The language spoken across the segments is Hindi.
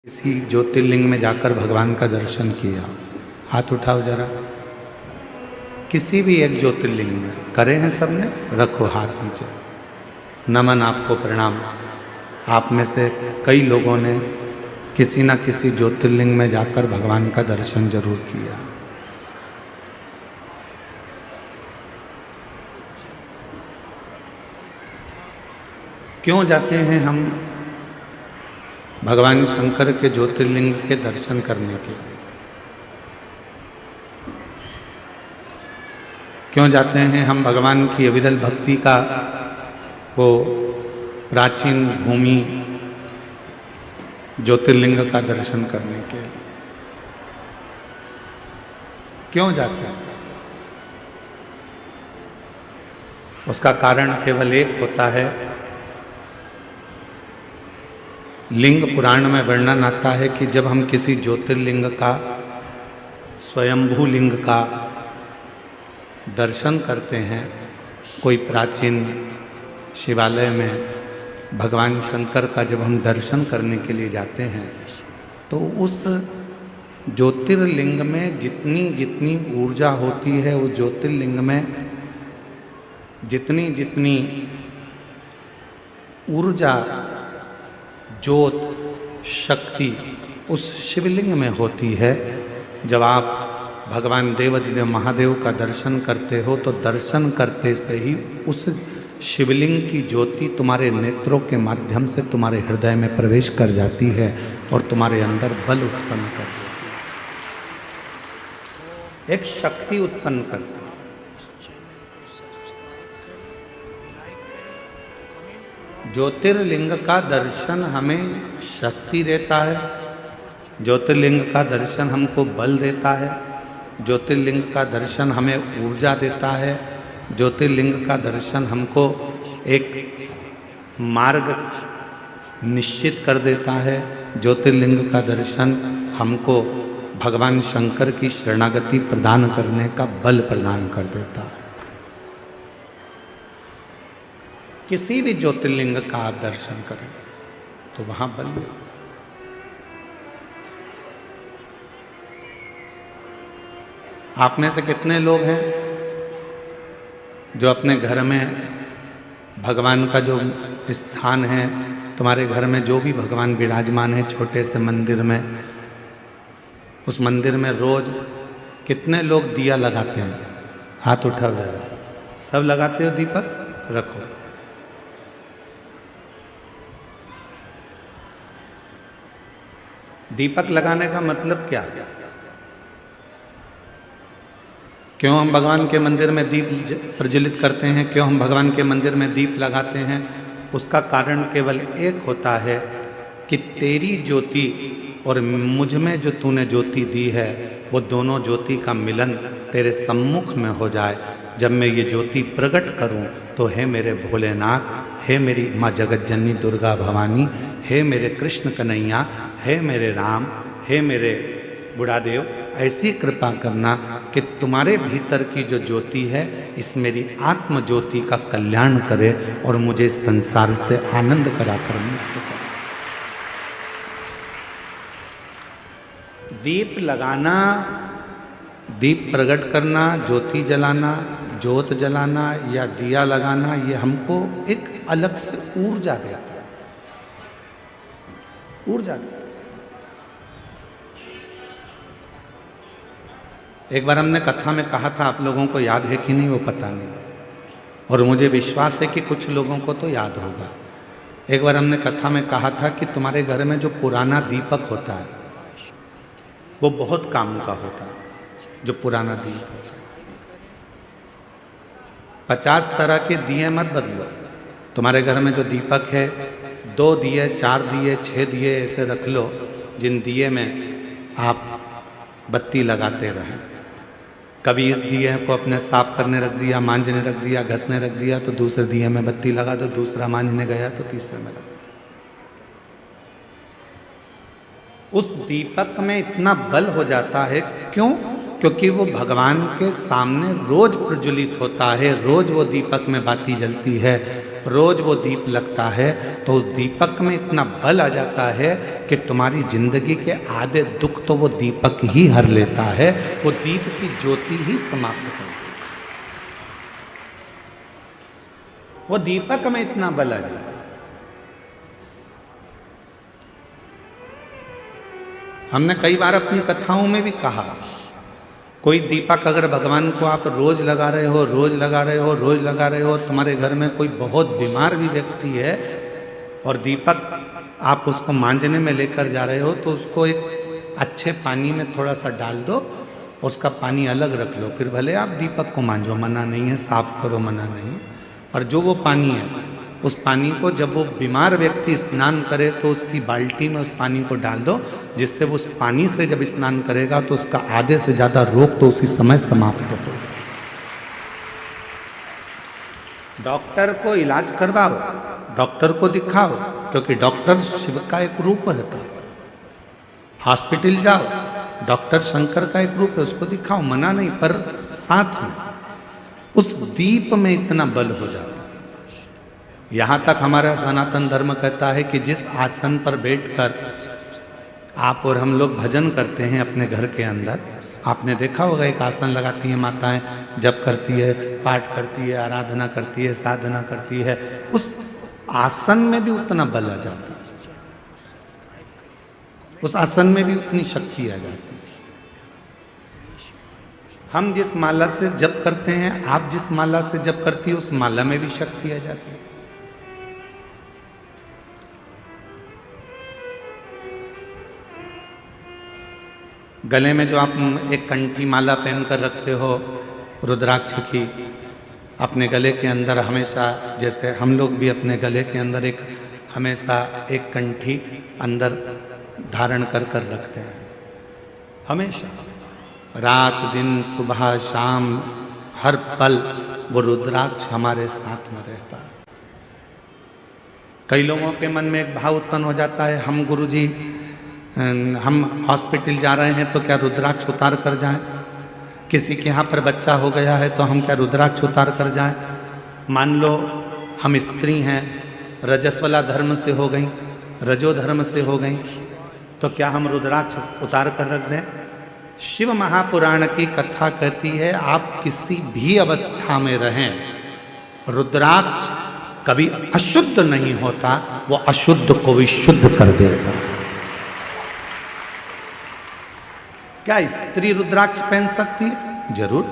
किसी ज्योतिर्लिंग में जाकर भगवान का दर्शन किया? हाथ उठाओ जरा। किसी भी एक ज्योतिर्लिंग में करे हैं सबने? रखो हाथ नीचे। नमन, आपको प्रणाम। आप में से कई लोगों ने किसी न किसी ज्योतिर्लिंग में जाकर भगवान का दर्शन जरूर किया। क्यों जाते हैं हम भगवान शंकर के ज्योतिर्लिंग के दर्शन करने के लिए? क्यों जाते हैं हम भगवान की अविरल भक्ति का वो प्राचीन भूमि ज्योतिर्लिंग का दर्शन करने के लिए? क्यों जाते हैं? उसका कारण केवल एक होता है। लिंग पुराण में वर्णन आता है कि जब हम किसी ज्योतिर्लिंग का, स्वयंभू लिंग का दर्शन करते हैं, कोई प्राचीन शिवालय में भगवान शंकर का जब हम दर्शन करने के लिए जाते हैं, तो उस ज्योतिर्लिंग में जितनी जितनी ऊर्जा होती है, उस ज्योतिर्लिंग में जितनी जितनी ऊर्जा, ज्योत, शक्ति उस शिवलिंग में होती है। जब आप भगवान देवाधिदेव महादेव का दर्शन करते हो, तो दर्शन करते से ही उस शिवलिंग की ज्योति तुम्हारे नेत्रों के माध्यम से तुम्हारे हृदय में प्रवेश कर जाती है और तुम्हारे अंदर बल उत्पन्न कर देती है, एक शक्ति उत्पन्न करती है। ज्योतिर्लिंग का दर्शन हमें शक्ति देता है, ज्योतिर्लिंग का दर्शन हमको बल देता है, ज्योतिर्लिंग का दर्शन हमें ऊर्जा देता है, ज्योतिर्लिंग का दर्शन हमको एक मार्ग निश्चित कर देता है, ज्योतिर्लिंग का दर्शन हमको भगवान शंकर की शरणागति प्रदान करने का बल प्रदान कर देता है। किसी भी ज्योतिर्लिंग का आप दर्शन करें तो वहां बल मिलता है। आप में से कितने लोग हैं जो अपने घर में भगवान का जो स्थान है, तुम्हारे घर में जो भी भगवान विराजमान है, छोटे से मंदिर में, उस मंदिर में रोज कितने लोग दिया लगाते हैं? हाथ उठाओ जरा। सब लगाते हो दीपक? रखो। दीपक लगाने का मतलब क्या है? क्यों हम भगवान के मंदिर में दीप प्रज्वलित करते हैं? क्यों हम भगवान के मंदिर में दीप लगाते हैं? उसका कारण केवल एक होता है कि तेरी ज्योति और मुझ में जो तूने ज्योति दी है, वो दोनों ज्योति का मिलन तेरे सम्मुख में हो जाए। जब मैं ये ज्योति प्रकट करूं, तो हे मेरे भोलेनाथ, हे मेरी माँ जगत जननी दुर्गा भवानी, हे मेरे कृष्ण कन्हैया, हे मेरे राम, हे मेरे बुढ़ादेव, ऐसी कृपा करना कि तुम्हारे भीतर की जो ज्योति है, इस मेरी आत्म ज्योति का कल्याण करे और मुझे संसार से आनंद कराकर मुक्त करे। दीप लगाना, दीप प्रकट करना, ज्योति जलाना, ज्योत जलाना या दिया लगाना, ये हमको एक अलग से ऊर्जा देता है, ऊर्जा देता है। एक बार हमने कथा में कहा था, आप लोगों को याद है कि नहीं वो पता नहीं, और मुझे विश्वास है कि कुछ लोगों को तो याद होगा। एक बार हमने कथा में कहा था कि तुम्हारे घर में जो पुराना दीपक होता है, वो बहुत काम का होता है। जो पुराना दीपक, 50 तरह के दिए मत बदलो। तुम्हारे घर में जो दीपक है, 2 दिए, 4 दिए, 6 दिए ऐसे रख लो, जिन दिए में आप बत्ती लगाते रहें। कभी इस दिए को अपने साफ करने रख दिया, मांजने रख दिया, घसने रख दिया, तो दूसरे दिए में बत्ती लगा दो, दूसरा मांजने गया तो तीसरे में लगा। उस दीपक में इतना बल हो जाता है। क्यों? क्योंकि वो भगवान के सामने रोज प्रज्वलित होता है, रोज वो दीपक में बाती जलती है, रोज वो दीप लगता है, तो उस दीपक में इतना बल आ जाता है कि तुम्हारी जिंदगी के आधे दुख तो वो दीपक ही हर लेता है, वो दीप की ज्योति ही समाप्त कर देता है। वो दीपक में इतना बल आ जाता है। हमने कई बार अपनी कथाओं में भी कहा, कोई दीपक अगर भगवान को आप रोज लगा रहे हो, रोज लगा रहे हो, रोज लगा रहे हो, तुम्हारे घर में कोई बहुत बीमार भी व्यक्ति है और दीपक आप उसको मांजने में लेकर जा रहे हो, तो उसको एक अच्छे पानी में थोड़ा सा डाल दो, उसका पानी अलग रख लो, फिर भले आप दीपक को मांजो, मना नहीं है, साफ करो, मना नहीं है। और जो वो पानी है, उस पानी को जब वो बीमार व्यक्ति स्नान करे तो उसकी बाल्टी में उस पानी को डाल दो, जिससे वो उस पानी से जब स्नान करेगा तो उसका आधे से ज़्यादा रोग तो उसी समय समाप्त हो। डॉक्टर को इलाज करवाओ, डॉक्टर को दिखाओ, क्योंकि डॉक्टर शिव का एक रूप रहता है। हॉस्पिटल जाओ, डॉक्टर शंकर का एक रूप है, उसको दिखाओ, मना नहीं, पर साथ में उस दीप में इतना बल हो जाता है। यहां तक हमारा सनातन धर्म कहता है कि जिस आसन पर बैठकर आप और हम लोग भजन करते हैं अपने घर के अंदर, आपने देखा होगा एक आसन लगाती हैं माताएं, जप करती है, पाठ करती है, आराधना करती है, साधना करती है, उस आसन में भी उतना बल आ जाता है, उस आसन में भी उतनी शक्ति आ जाती है। हम जिस माला से जप करते हैं, आप जिस माला से जप करती है, उस माला में भी शक्ति आ जाती है। गले में जो आप एक कंठी माला पहनकर रखते हो रुद्राक्ष की, अपने गले के अंदर हमेशा, जैसे हम लोग भी अपने गले के अंदर एक हमेशा एक कंठी अंदर धारण कर कर रखते हैं, हमेशा रात दिन सुबह शाम हर पल वो रुद्राक्ष हमारे साथ में रहता है। कई लोगों के मन में एक भाव उत्पन्न हो जाता है, हम गुरुजी हम हॉस्पिटल जा रहे हैं तो क्या रुद्राक्ष उतार कर जाएं? किसी के यहाँ पर बच्चा हो गया है तो हम क्या रुद्राक्ष उतार कर जाएं? मान लो हम स्त्री हैं, रजस्वला धर्म से हो गई, रजो धर्म से हो गई, तो क्या हम रुद्राक्ष उतार कर रख दें? शिव महापुराण की कथा कहती है, आप किसी भी अवस्था में रहें, रुद्राक्ष कभी अशुद्ध नहीं होता, वो अशुद्ध को भी शुद्ध कर देगा। क्या स्त्री रुद्राक्ष पहन सकती है? जरूर।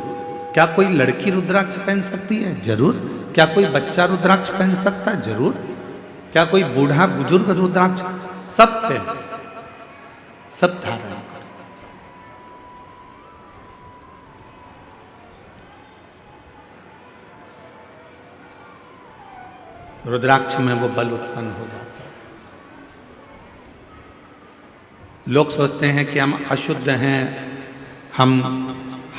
क्या कोई लड़की रुद्राक्ष पहन सकती है? जरूर। क्या कोई बच्चा रुद्राक्ष पहन सकता है? जरूर। क्या कोई बूढ़ा बुजुर्ग रुद्राक्ष? सब पहन, सब धारण कर। रुद्राक्ष में वो बल उत्पन्न हो जाता है। लोग सोचते हैं कि हम अशुद्ध हैं, हम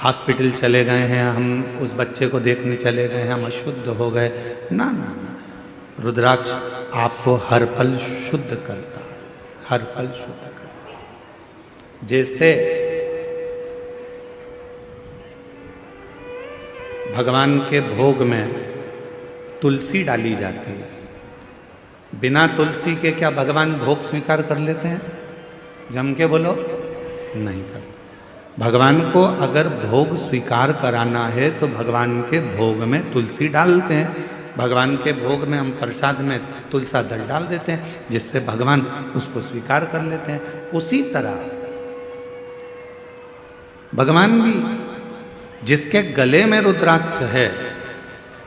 हॉस्पिटल चले गए हैं, हम उस बच्चे को देखने चले गए हैं, हम अशुद्ध हो गए। ना ना ना, रुद्राक्ष आपको हर पल शुद्ध करता है, हर पल शुद्ध करता है। जैसे भगवान के भोग में तुलसी डाली जाती है, बिना तुलसी के क्या भगवान भोग स्वीकार कर लेते हैं? जम के बोलो, नहीं करते। भगवान को अगर भोग स्वीकार कराना है तो भगवान के भोग में तुलसी डालते हैं, भगवान के भोग में हम प्रसाद में तुलसा दल डाल देते हैं, जिससे भगवान उसको स्वीकार कर लेते हैं। उसी तरह भगवान भी, जिसके गले में रुद्राक्ष है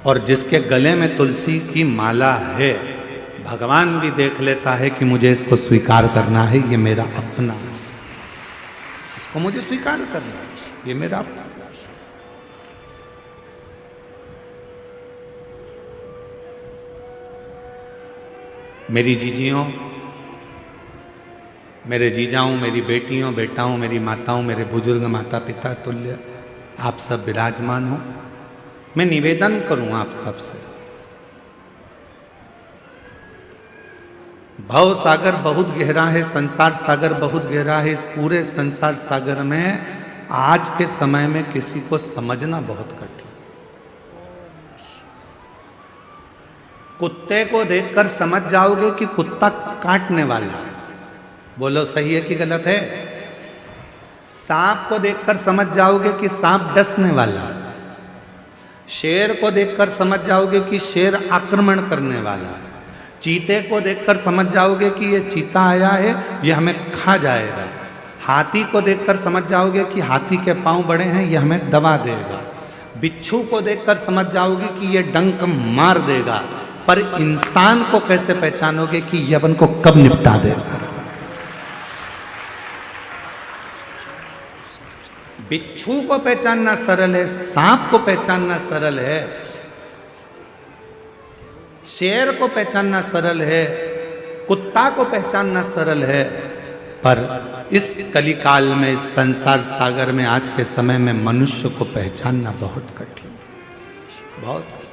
और जिसके गले में तुलसी की माला है, भगवान भी देख लेता है कि मुझे इसको स्वीकार करना है, ये मेरा अपना है, इसको मुझे स्वीकार करना है, ये मेरा अपना है। मेरी जीजियों, मेरे जीजाओं, मेरी बेटियों, बेटाओं, मेरी माताओं, मेरे बुजुर्ग माता पिता तुल्य आप सब विराजमान हो। मैं निवेदन करूं आप सबसे, भव सागर बहुत गहरा है, संसार सागर बहुत गहरा है। इस पूरे संसार सागर में आज के समय में किसी को समझना बहुत कठिन। कुत्ते को देखकर समझ जाओगे कि कुत्ता काटने वाला है, बोलो सही है कि गलत है? सांप को देखकर समझ जाओगे कि सांप डसने वाला है, शेर को देखकर समझ जाओगे कि शेर आक्रमण करने वाला है, चीते को देखकर समझ जाओगे कि ये चीता आया है, ये हमें खा जाएगा, हाथी को देखकर समझ जाओगे कि हाथी के पांव बड़े हैं, ये हमें दबा देगा, बिच्छू को देखकर समझ जाओगे कि ये डंक मार देगा। पर इंसान को कैसे पहचानोगे कि ये अपन को कब निपटा देगा? बिच्छू को पहचानना सरल है, सांप को पहचानना सरल है, शेर को पहचानना सरल है, कुत्ता को पहचानना सरल है, पर इस कलिकाल में, इस संसार सागर में, आज के समय में मनुष्य को पहचानना बहुत कठिन, बहुत कठिन।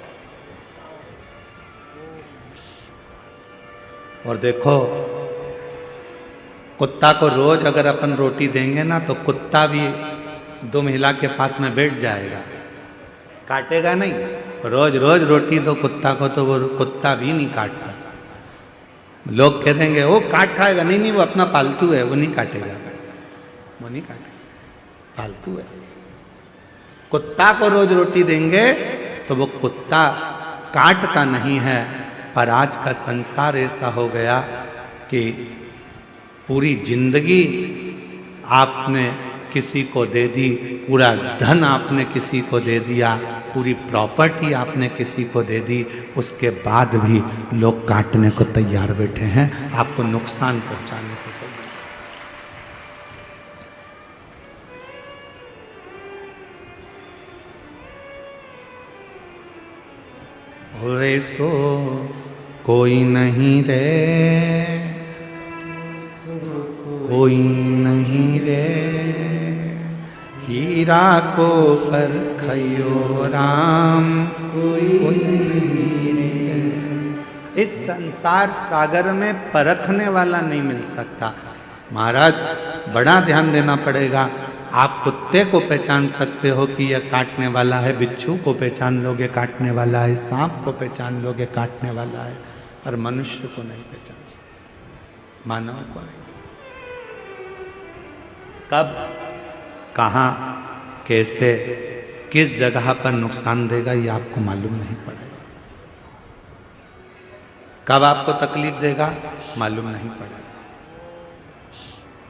और देखो, कुत्ता को रोज अगर अपन रोटी देंगे ना तो कुत्ता भी दो महिला के पास में बैठ जाएगा, काटेगा नहीं। रोज रोज रोटी दो कुत्ता को तो वो कुत्ता भी नहीं काटता। लोग कह देंगे वो काट खाएगा, नहीं नहीं वो अपना पालतू है, वो नहीं काटेगा, वो नहीं काटेगा, पालतू है। कुत्ता को रोज रोटी देंगे तो वो कुत्ता काटता नहीं है। पर आज का संसार ऐसा हो गया कि पूरी जिंदगी आपने किसी को दे दी, पूरा धन आपने किसी को दे दिया, पूरी प्रॉपर्टी आपने किसी को दे दी, उसके बाद भी लोग काटने को तैयार बैठे हैं, आपको नुकसान पहुंचाने को तैयार। रे सो कोई नहीं रे, कोई नहीं रे, हीरा को परखियो राम, कोई नहीं रे। इस संसार सागर में परखने वाला नहीं मिल सकता। महाराज बड़ा ध्यान देना पड़ेगा। आप कुत्ते को पहचान सकते हो कि यह काटने वाला है, बिच्छू को पहचान लोगे काटने वाला है, सांप को पहचान लोगे काटने वाला है, पर मनुष्य को नहीं पहचान सकते, मानव को नहीं। कब, कहाँ, कैसे, किस जगह पर नुकसान देगा ये आपको मालूम नहीं पड़ेगा। कब आपको तकलीफ देगा मालूम नहीं पड़ेगा,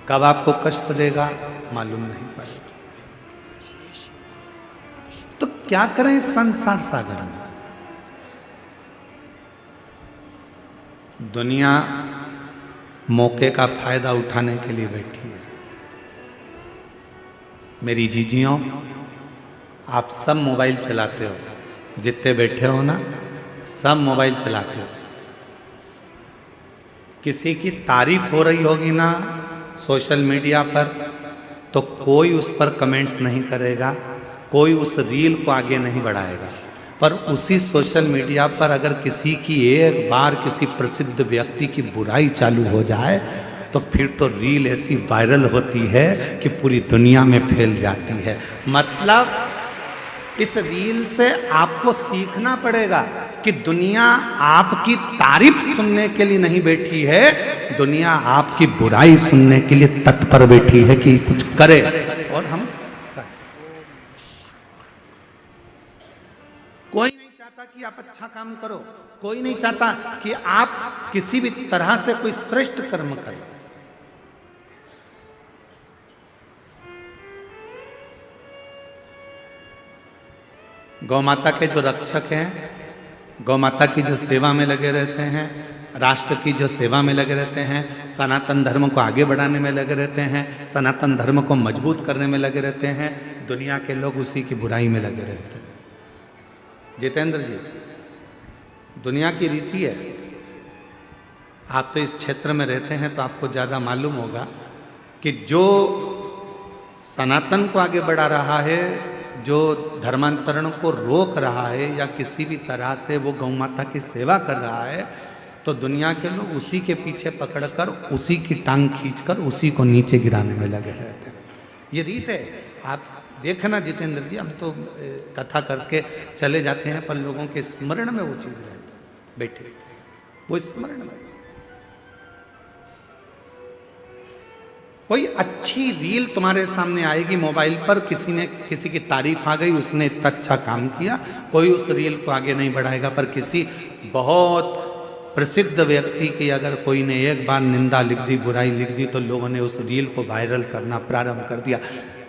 कब आपको कष्ट देगा मालूम नहीं पड़ेगा। तो क्या करें इस संसार सागर में? दुनिया मौके का फायदा उठाने के लिए बैठी है। मेरी जीजियों, आप सब मोबाइल चलाते हो, जितने बैठे हो ना सब मोबाइल चलाते हो। किसी की तारीफ हो रही होगी ना सोशल मीडिया पर, तो कोई उस पर कमेंट्स नहीं करेगा, कोई उस रील को आगे नहीं बढ़ाएगा। पर उसी सोशल मीडिया पर अगर किसी की एक बार किसी प्रसिद्ध व्यक्ति की बुराई चालू हो जाए तो फिर तो रील ऐसी वायरल होती है कि पूरी दुनिया में फैल जाती है। मतलब इस रील से आपको सीखना पड़ेगा कि दुनिया आपकी तारीफ सुनने के लिए नहीं बैठी है, दुनिया आपकी बुराई सुनने के लिए तत्पर बैठी है कि कुछ करे। और हम, कोई नहीं चाहता कि आप अच्छा काम करो, कोई नहीं चाहता कि आप किसी भी तरह से कोई श्रेष्ठ कर्म करें। गौ माता के जो रक्षक हैं, गौ माता की जो सेवा में लगे रहते हैं, राष्ट्र की जो सेवा में लगे रहते हैं, सनातन धर्म को आगे बढ़ाने में लगे रहते हैं, सनातन धर्म को मजबूत करने में लगे रहते हैं, दुनिया के लोग उसी की बुराई में लगे रहते हैं। जितेंद्र जी, दुनिया की रीति है, आप तो इस क्षेत्र में रहते हैं तो आपको ज़्यादा मालूम होगा कि जो सनातन को आगे बढ़ा रहा है, जो धर्मांतरण को रोक रहा है या किसी भी तरह से वो गौ माता की सेवा कर रहा है, तो दुनिया के लोग उसी के पीछे पकड़कर उसी की टांग खींचकर उसी को नीचे गिराने में लगे रहते हैं। ये रीत है। आप देखना जितेंद्र जी, हम तो कथा करके चले जाते हैं पर लोगों के स्मरण में वो चीज़ रहती है, बैठे वो स्मरण में। कोई अच्छी रील तुम्हारे सामने आएगी मोबाइल पर, किसी की तारीफ आ गई, उसने इतना अच्छा काम किया, कोई उस रील को आगे नहीं बढ़ाएगा। पर किसी बहुत प्रसिद्ध व्यक्ति की अगर कोई ने एक बार निंदा लिख दी, बुराई लिख दी, तो लोगों ने उस रील को वायरल करना प्रारंभ कर दिया।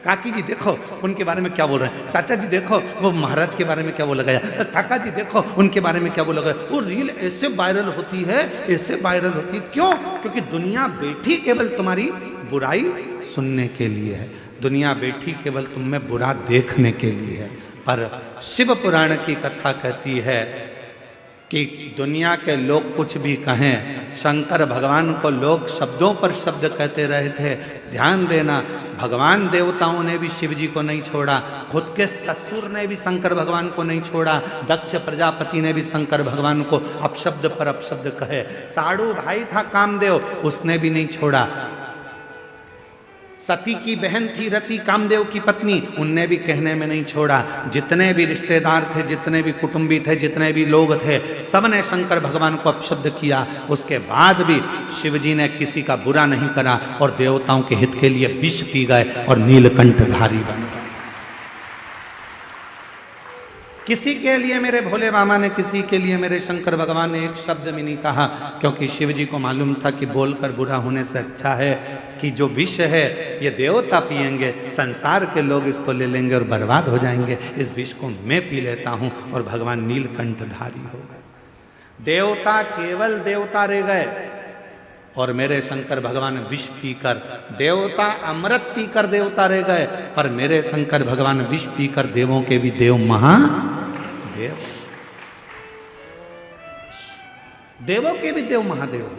काकी जी देखो उनके बारे में क्या बोल रहे हैं, चाचा जी देखो वो महाराज के बारे में क्या बोला गया, काका जी देखो उनके बारे में क्या बोला गया। वो रील ऐसे वायरल होती है, ऐसे वायरल होती है। क्यों? क्योंकि दुनिया बैठी केवल तुम्हारी बुराई सुनने के लिए है, दुनिया बैठी केवल तुम में बुरा देखने के लिए है। पर शिव पुराण की कथा कहती है कि दुनिया के लोग कुछ भी कहें, शंकर भगवान को लोग शब्दों पर शब्द कहते रहे थे। ध्यान देना, भगवान देवताओं ने भी शिव जी को नहीं छोड़ा, खुद के ससुर ने भी शंकर भगवान को नहीं छोड़ा, दक्ष प्रजापति ने भी शंकर भगवान को अपशब्द पर अपशब्द कहे। साड़ू भाई था कामदेव, उसने भी नहीं छोड़ा। सती की बहन थी रति, कामदेव की पत्नी, उनने भी कहने में नहीं छोड़ा। जितने भी रिश्तेदार थे, जितने भी कुटुंबी थे, जितने भी लोग थे, सबने शंकर भगवान को अपशब्द किया। उसके बाद भी शिवजी ने किसी का बुरा नहीं करा और देवताओं के हित के लिए विष पी गए और नीलकंठधारी बन गए। किसी के लिए मेरे भोले बाबा ने, किसी के लिए मेरे शंकर भगवान ने एक शब्द भी नहीं कहा, क्योंकि शिव जी को मालूम था कि बोलकर बुरा होने से अच्छा है कि जो विष है ये देवता पिएंगे, संसार के लोग इसको ले लेंगे और बर्बाद हो जाएंगे। इस विष को मैं पी लेता हूं और भगवान नीलकंठधारी हो गए। देवता केवल देवता रह गए और मेरे शंकर भगवान विष पीकर, देवता अमृत पीकर देवता रह गए, पर मेरे शंकर भगवान विष पीकर देवों के भी देव महादेव, देवों के भी देव महादेव।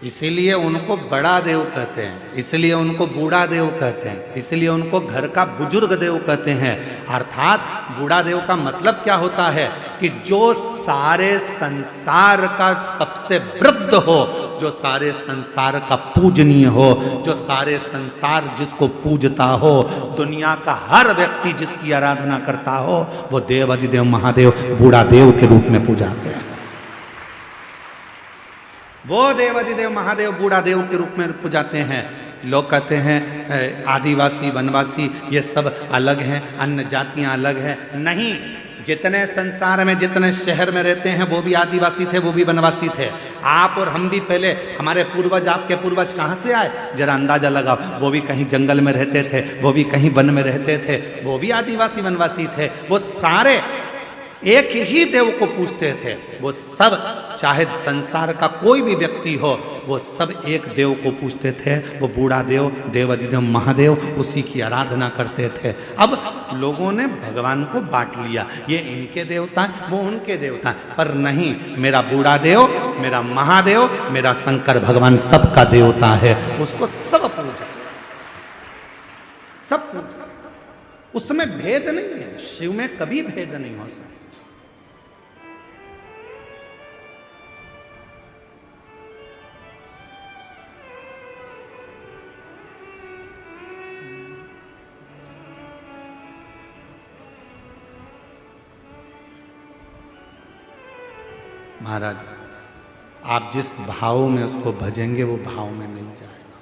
इसीलिए उनको बड़ा देव कहते हैं, इसलिए उनको बूढ़ा देव कहते हैं, इसलिए उनको घर का बुजुर्ग देव कहते हैं। अर्थात बूढ़ा देव का मतलब क्या होता है कि जो सारे संसार का सबसे वृद्ध हो, जो सारे संसार का पूजनीय हो, जो सारे संसार जिसको पूजता हो, दुनिया का हर व्यक्ति जिसकी आराधना करता हो, वो देव अधिदेव महादेव बूढ़ा देव के रूप में पूजाते हैं। वो देव अधिदेव महादेव बूढ़ा देव के रूप में पूजाते हैं। लोग कहते हैं आदिवासी वनवासी ये सब अलग हैं, अन्य जातियां अलग हैं। नहीं, जितने संसार में, जितने शहर में रहते हैं वो भी आदिवासी थे, वो भी वनवासी थे। आप और हम भी पहले, हमारे पूर्वज, आपके पूर्वज कहाँ से आए जरा अंदाजा लगाओ। वो भी कहीं जंगल में रहते थे, वो भी कहीं वन में रहते थे, वो भी आदिवासी वनवासी थे। वो सारे एक ही देव को पूजते थे। वो सब, चाहे संसार का कोई भी व्यक्ति हो, वो सब एक देव को पूजते थे। वो बूढ़ा देव, देव अधिदेव महादेव, उसी की आराधना करते थे। अब लोगों ने भगवान को बांट लिया, ये इनके देवता हैं, वो उनके देवता हैं। पर नहीं, मेरा बूढ़ा देव, मेरा महादेव, मेरा शंकर भगवान सबका देवता है। उसको सब पूजा, सब पूजा, उसमें भेद नहीं है। शिव में कभी भेद नहीं हो सकता। महाराज, आप जिस भाव में उसको भजेंगे वो भाव में मिल जाएगा।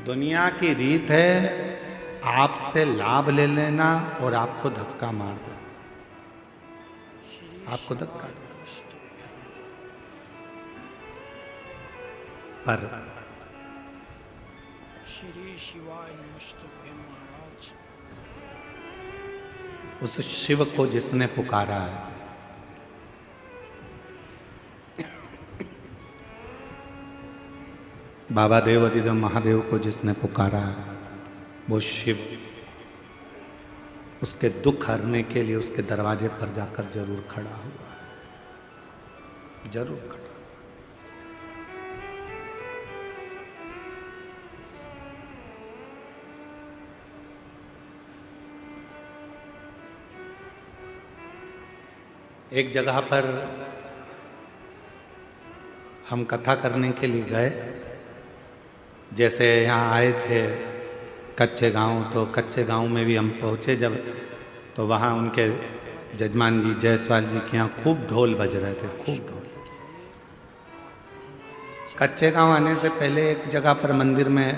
दुनिया की रीत है आपसे लाभ ले लेना और आपको धक्का मार दे, आपको धक्का दे। पर श्री शिवाय नमस्तुभ्यं महाराज, उस शिव को जिसने पुकारा है, बाबा देव अधिदेव महादेव को जिसने पुकारा है, वो शिव उसके दुख हरने के लिए उसके दरवाजे पर जाकर जरूर खड़ा हुआ है, जरूर खड़ा। एक जगह पर हम कथा करने के लिए गए। जैसे यहाँ आए थे कच्चे गांव, तो कच्चे गांव में भी हम पहुँचे जब, तो वहाँ उनके जजमान जी जायसवाल जी के यहाँ खूब ढोल बज रहे थे, खूब ढोल। कच्चे गांव आने से पहले एक जगह पर मंदिर में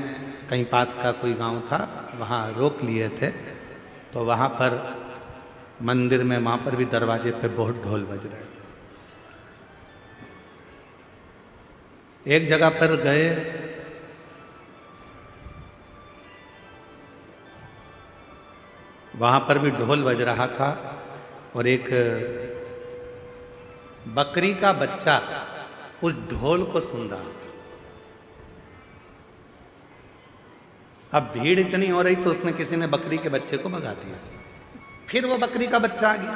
कहीं पास का कोई गांव था, वहाँ रोक लिए थे। तो वहाँ पर मंदिर में वहाँ पर भी दरवाजे पे बहुत ढोल बज रहे थे। एक जगह पर गए, वहाँ पर भी ढोल बज रहा था और एक बकरी का बच्चा उस ढोल को सुन रहा था। अब भीड़ इतनी हो रही तो उसने किसी ने बकरी के बच्चे को भगा दिया। फिर वो बकरी का बच्चा आ गया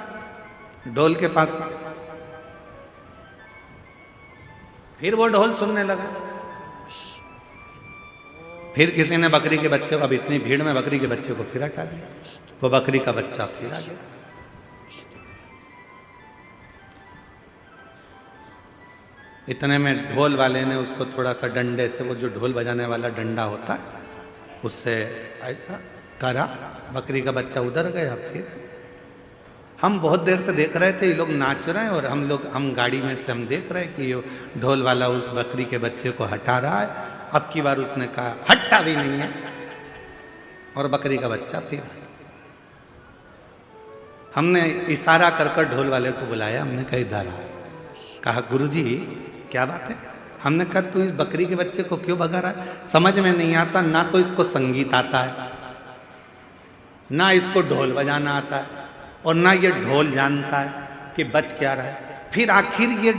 ढोल के पास, फिर वो ढोल सुनने लगा। फिर किसी ने बकरी के बच्चे को, अब इतनी भीड़ में बकरी के बच्चे को फिर हटा दिया। वो बकरी का बच्चा फिर आ गया। इतने में ढोल वाले ने उसको थोड़ा सा डंडे से, वो जो ढोल बजाने वाला डंडा होता है, उससे ऐसा करा, बकरी का बच्चा उधर गया। फिर हम बहुत देर से देख रहे थे, ये लोग नाच रहे हैं और हम गाड़ी में से हम देख रहे हैं कि ये ढोल वाला उस बकरी के बच्चे को हटा रहा है। अब की बार उसने कहा हटता भी नहीं है और बकरी का बच्चा फिर आया। हमने इशारा कर कर ढोल वाले को बुलाया, हमने कहा इधर आ। कहा गुरुजी क्या बात है? हमने कहा तू इस बकरी के बच्चे को क्यों भगा रहा है? समझ में नहीं आता, ना तो इसको संगीत आता है, ना इसको ढोल बजाना आता है, और ना ये ढोल जानता है कि बच क्या रहा है। फिर आखिर ये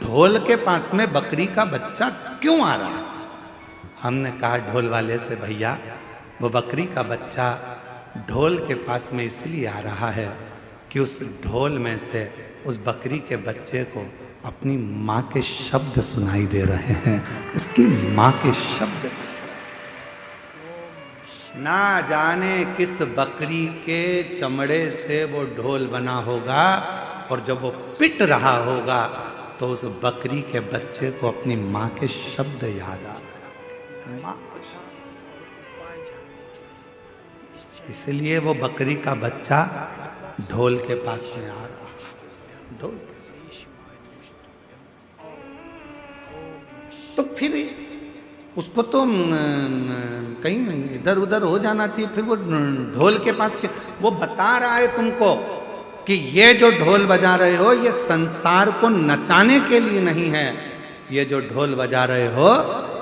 ढोल के पास में बकरी का बच्चा क्यों आ रहा है? हमने कहा ढोल वाले से, भैया वो बकरी का बच्चा ढोल के पास में इसलिए आ रहा है कि उस ढोल में से उस बकरी के बच्चे को अपनी माँ के शब्द सुनाई दे रहे हैं, उसकी माँ के शब्द। ना जाने किस बकरी के चमड़े से वो ढोल बना होगा, और जब वो पिट रहा होगा तो उस बकरी के बच्चे को अपनी माँ के शब्द याद आ रहे हैं। माँ के शब्द। इसलिए वो बकरी का बच्चा ढोल के पास में आ रहा है। ढोल तो फिर उसको तो कहीं इधर उधर हो जाना चाहिए। फिर वो ढोल के पास के, वो बता रहा है तुमको कि ये जो ढोल बजा रहे हो ये संसार को नचाने के लिए नहीं है, ये जो ढोल बजा रहे हो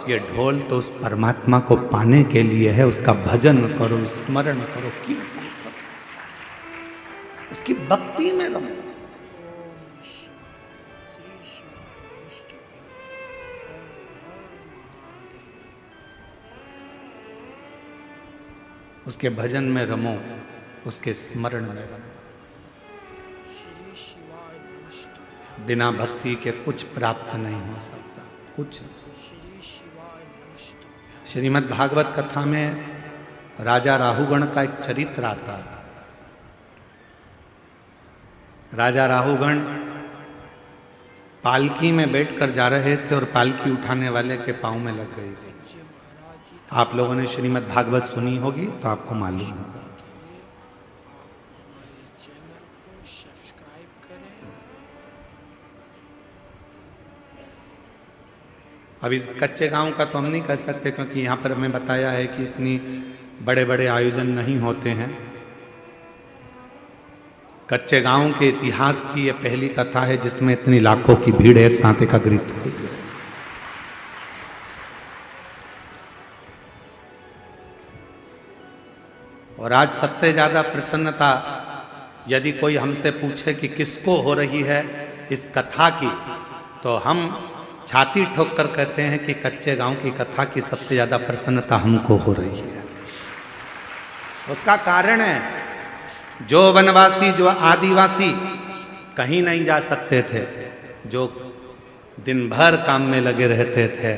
ये ढोल तो उस परमात्मा को पाने के लिए है। उसका भजन करो, स्मरण करो, कीर्तन करो, उसकी भक्ति में रहो। उसके भजन में रमो, उसके स्मरण में रमो। बिना भक्ति के कुछ प्राप्त नहीं हो सकता, कुछ। श्रीमद् भागवत कथा में राजा राहुगण का एक चरित्र आता है। राजा राहुगण पालकी में बैठकर जा रहे थे और पालकी उठाने वाले के पांव में लग गई थी। आप लोगों ने श्रीमद् भागवत सुनी होगी तो आपको मालूम होगा। अब इस कच्चे गांव का तो हम नहीं कह सकते, क्योंकि यहाँ पर हमें बताया है कि इतनी बड़े बड़े आयोजन नहीं होते हैं। कच्चे गांव के इतिहास की ये पहली कथा है जिसमें इतनी लाखों की भीड़ एक साथ एकत्रित हुई है। और आज सबसे ज्यादा प्रसन्नता यदि कोई हमसे पूछे कि किसको हो रही है इस कथा की, तो हम छाती ठोक कर कहते हैं कि कच्चे गांव की कथा की सबसे ज्यादा प्रसन्नता हमको हो रही है। उसका कारण है, जो वनवासी, जो आदिवासी कहीं नहीं जा सकते थे, जो दिन भर काम में लगे रहते थे,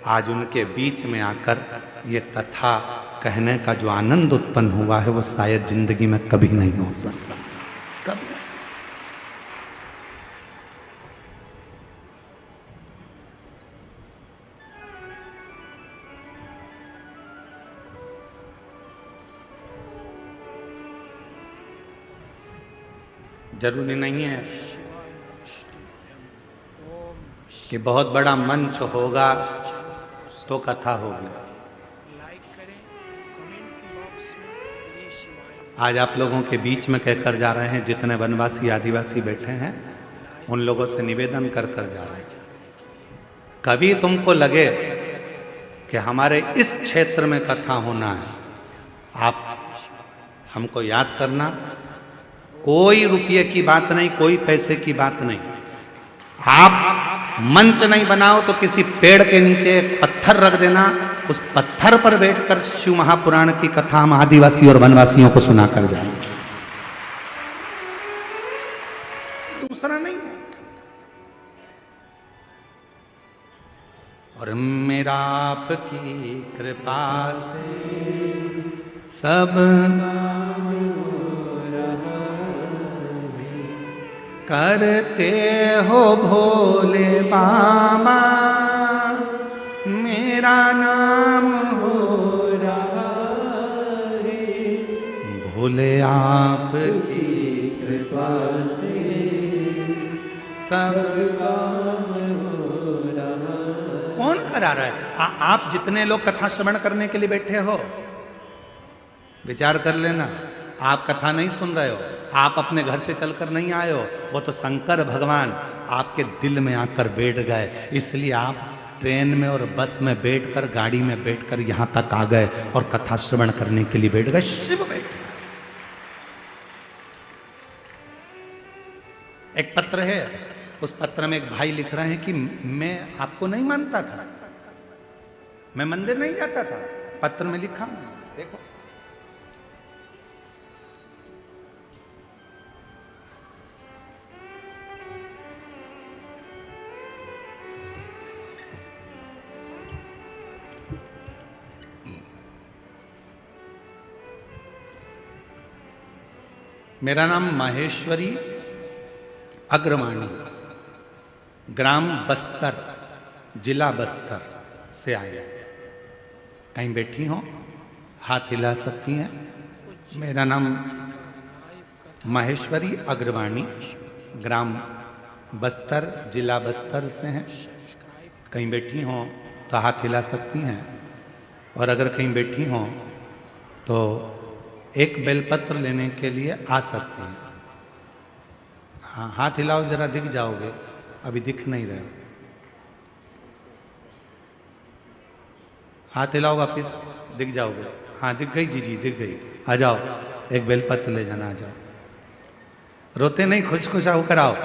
आज उनके बीच में आकर ये कथा कहने का जो आनंद उत्पन्न हुआ है वो शायद जिंदगी में कभी नहीं हो सकता, कभी। जरूरी नहीं है कि बहुत बड़ा मंच होगा तो कथा होगी। लाइक करें, कमेंट बॉक्स में श्री शिवाय आज आप लोगों के बीच में कहकर जा रहे हैं, जितने वनवासी आदिवासी बैठे हैं उन लोगों से निवेदन कर कर जा रहे हैं, कभी तुमको लगे कि हमारे इस क्षेत्र में कथा होना है, आप हमको याद करना। कोई रुपये की बात नहीं, कोई पैसे की बात नहीं। आप मंच नहीं बनाओ तो किसी पेड़ के नीचे एक पत्थर रख देना, उस पत्थर पर बैठकर शिव महापुराण की कथा हम आदिवासी और वनवासियों को सुना कर जाएंगे। दूसरा नहीं है। और मेरा आपकी कृपा से सब करते हो भोले बाबा, मेरा नाम हो रहा है। भोले आपकी कृपा से सब काम हो रहा। कौन करा रहा है? आप जितने लोग कथा श्रवण करने के लिए बैठे हो, विचार कर लेना, आप कथा नहीं सुन रहे हो, आप अपने घर से चलकर नहीं आए हो, वो तो शंकर भगवान आपके दिल में आकर बैठ गए। इसलिए आप ट्रेन में और बस में बैठकर, गाड़ी में बैठकर यहां तक आ गए और कथा श्रवण करने के लिए बैठ गए। शिव बैठ गए। एक पत्र है, उस पत्र में एक भाई लिख रहे हैं कि मैं आपको नहीं मानता था, मैं मंदिर नहीं जाता था। पत्र में लिखा, देखो, मेरा नाम माहेश्वरी अग्रवाणी, ग्राम बस्तर, जिला बस्तर से आया। कहीं बैठी हो, हाथ हिला सकती हैं। मेरा नाम माहेश्वरी अग्रवाणी, ग्राम बस्तर, जिला बस्तर से हैं। कहीं बैठी हो तो हाथ हिला सकती हैं, और अगर कहीं बैठी हो तो एक बेलपत्र लेने के लिए आ सकती हैं। हाँ, हाथ हिलाओ, जरा दिख जाओगे, अभी दिख नहीं रहे हो। हाथ हिलाओ, वापिस दिख जाओगे। हाँ, दिख गई जी, दिख गई। आ जाओ, एक बेलपत्र ले जाना, आ जाओ। रोते नहीं, खुश खुश आओ, कराओ,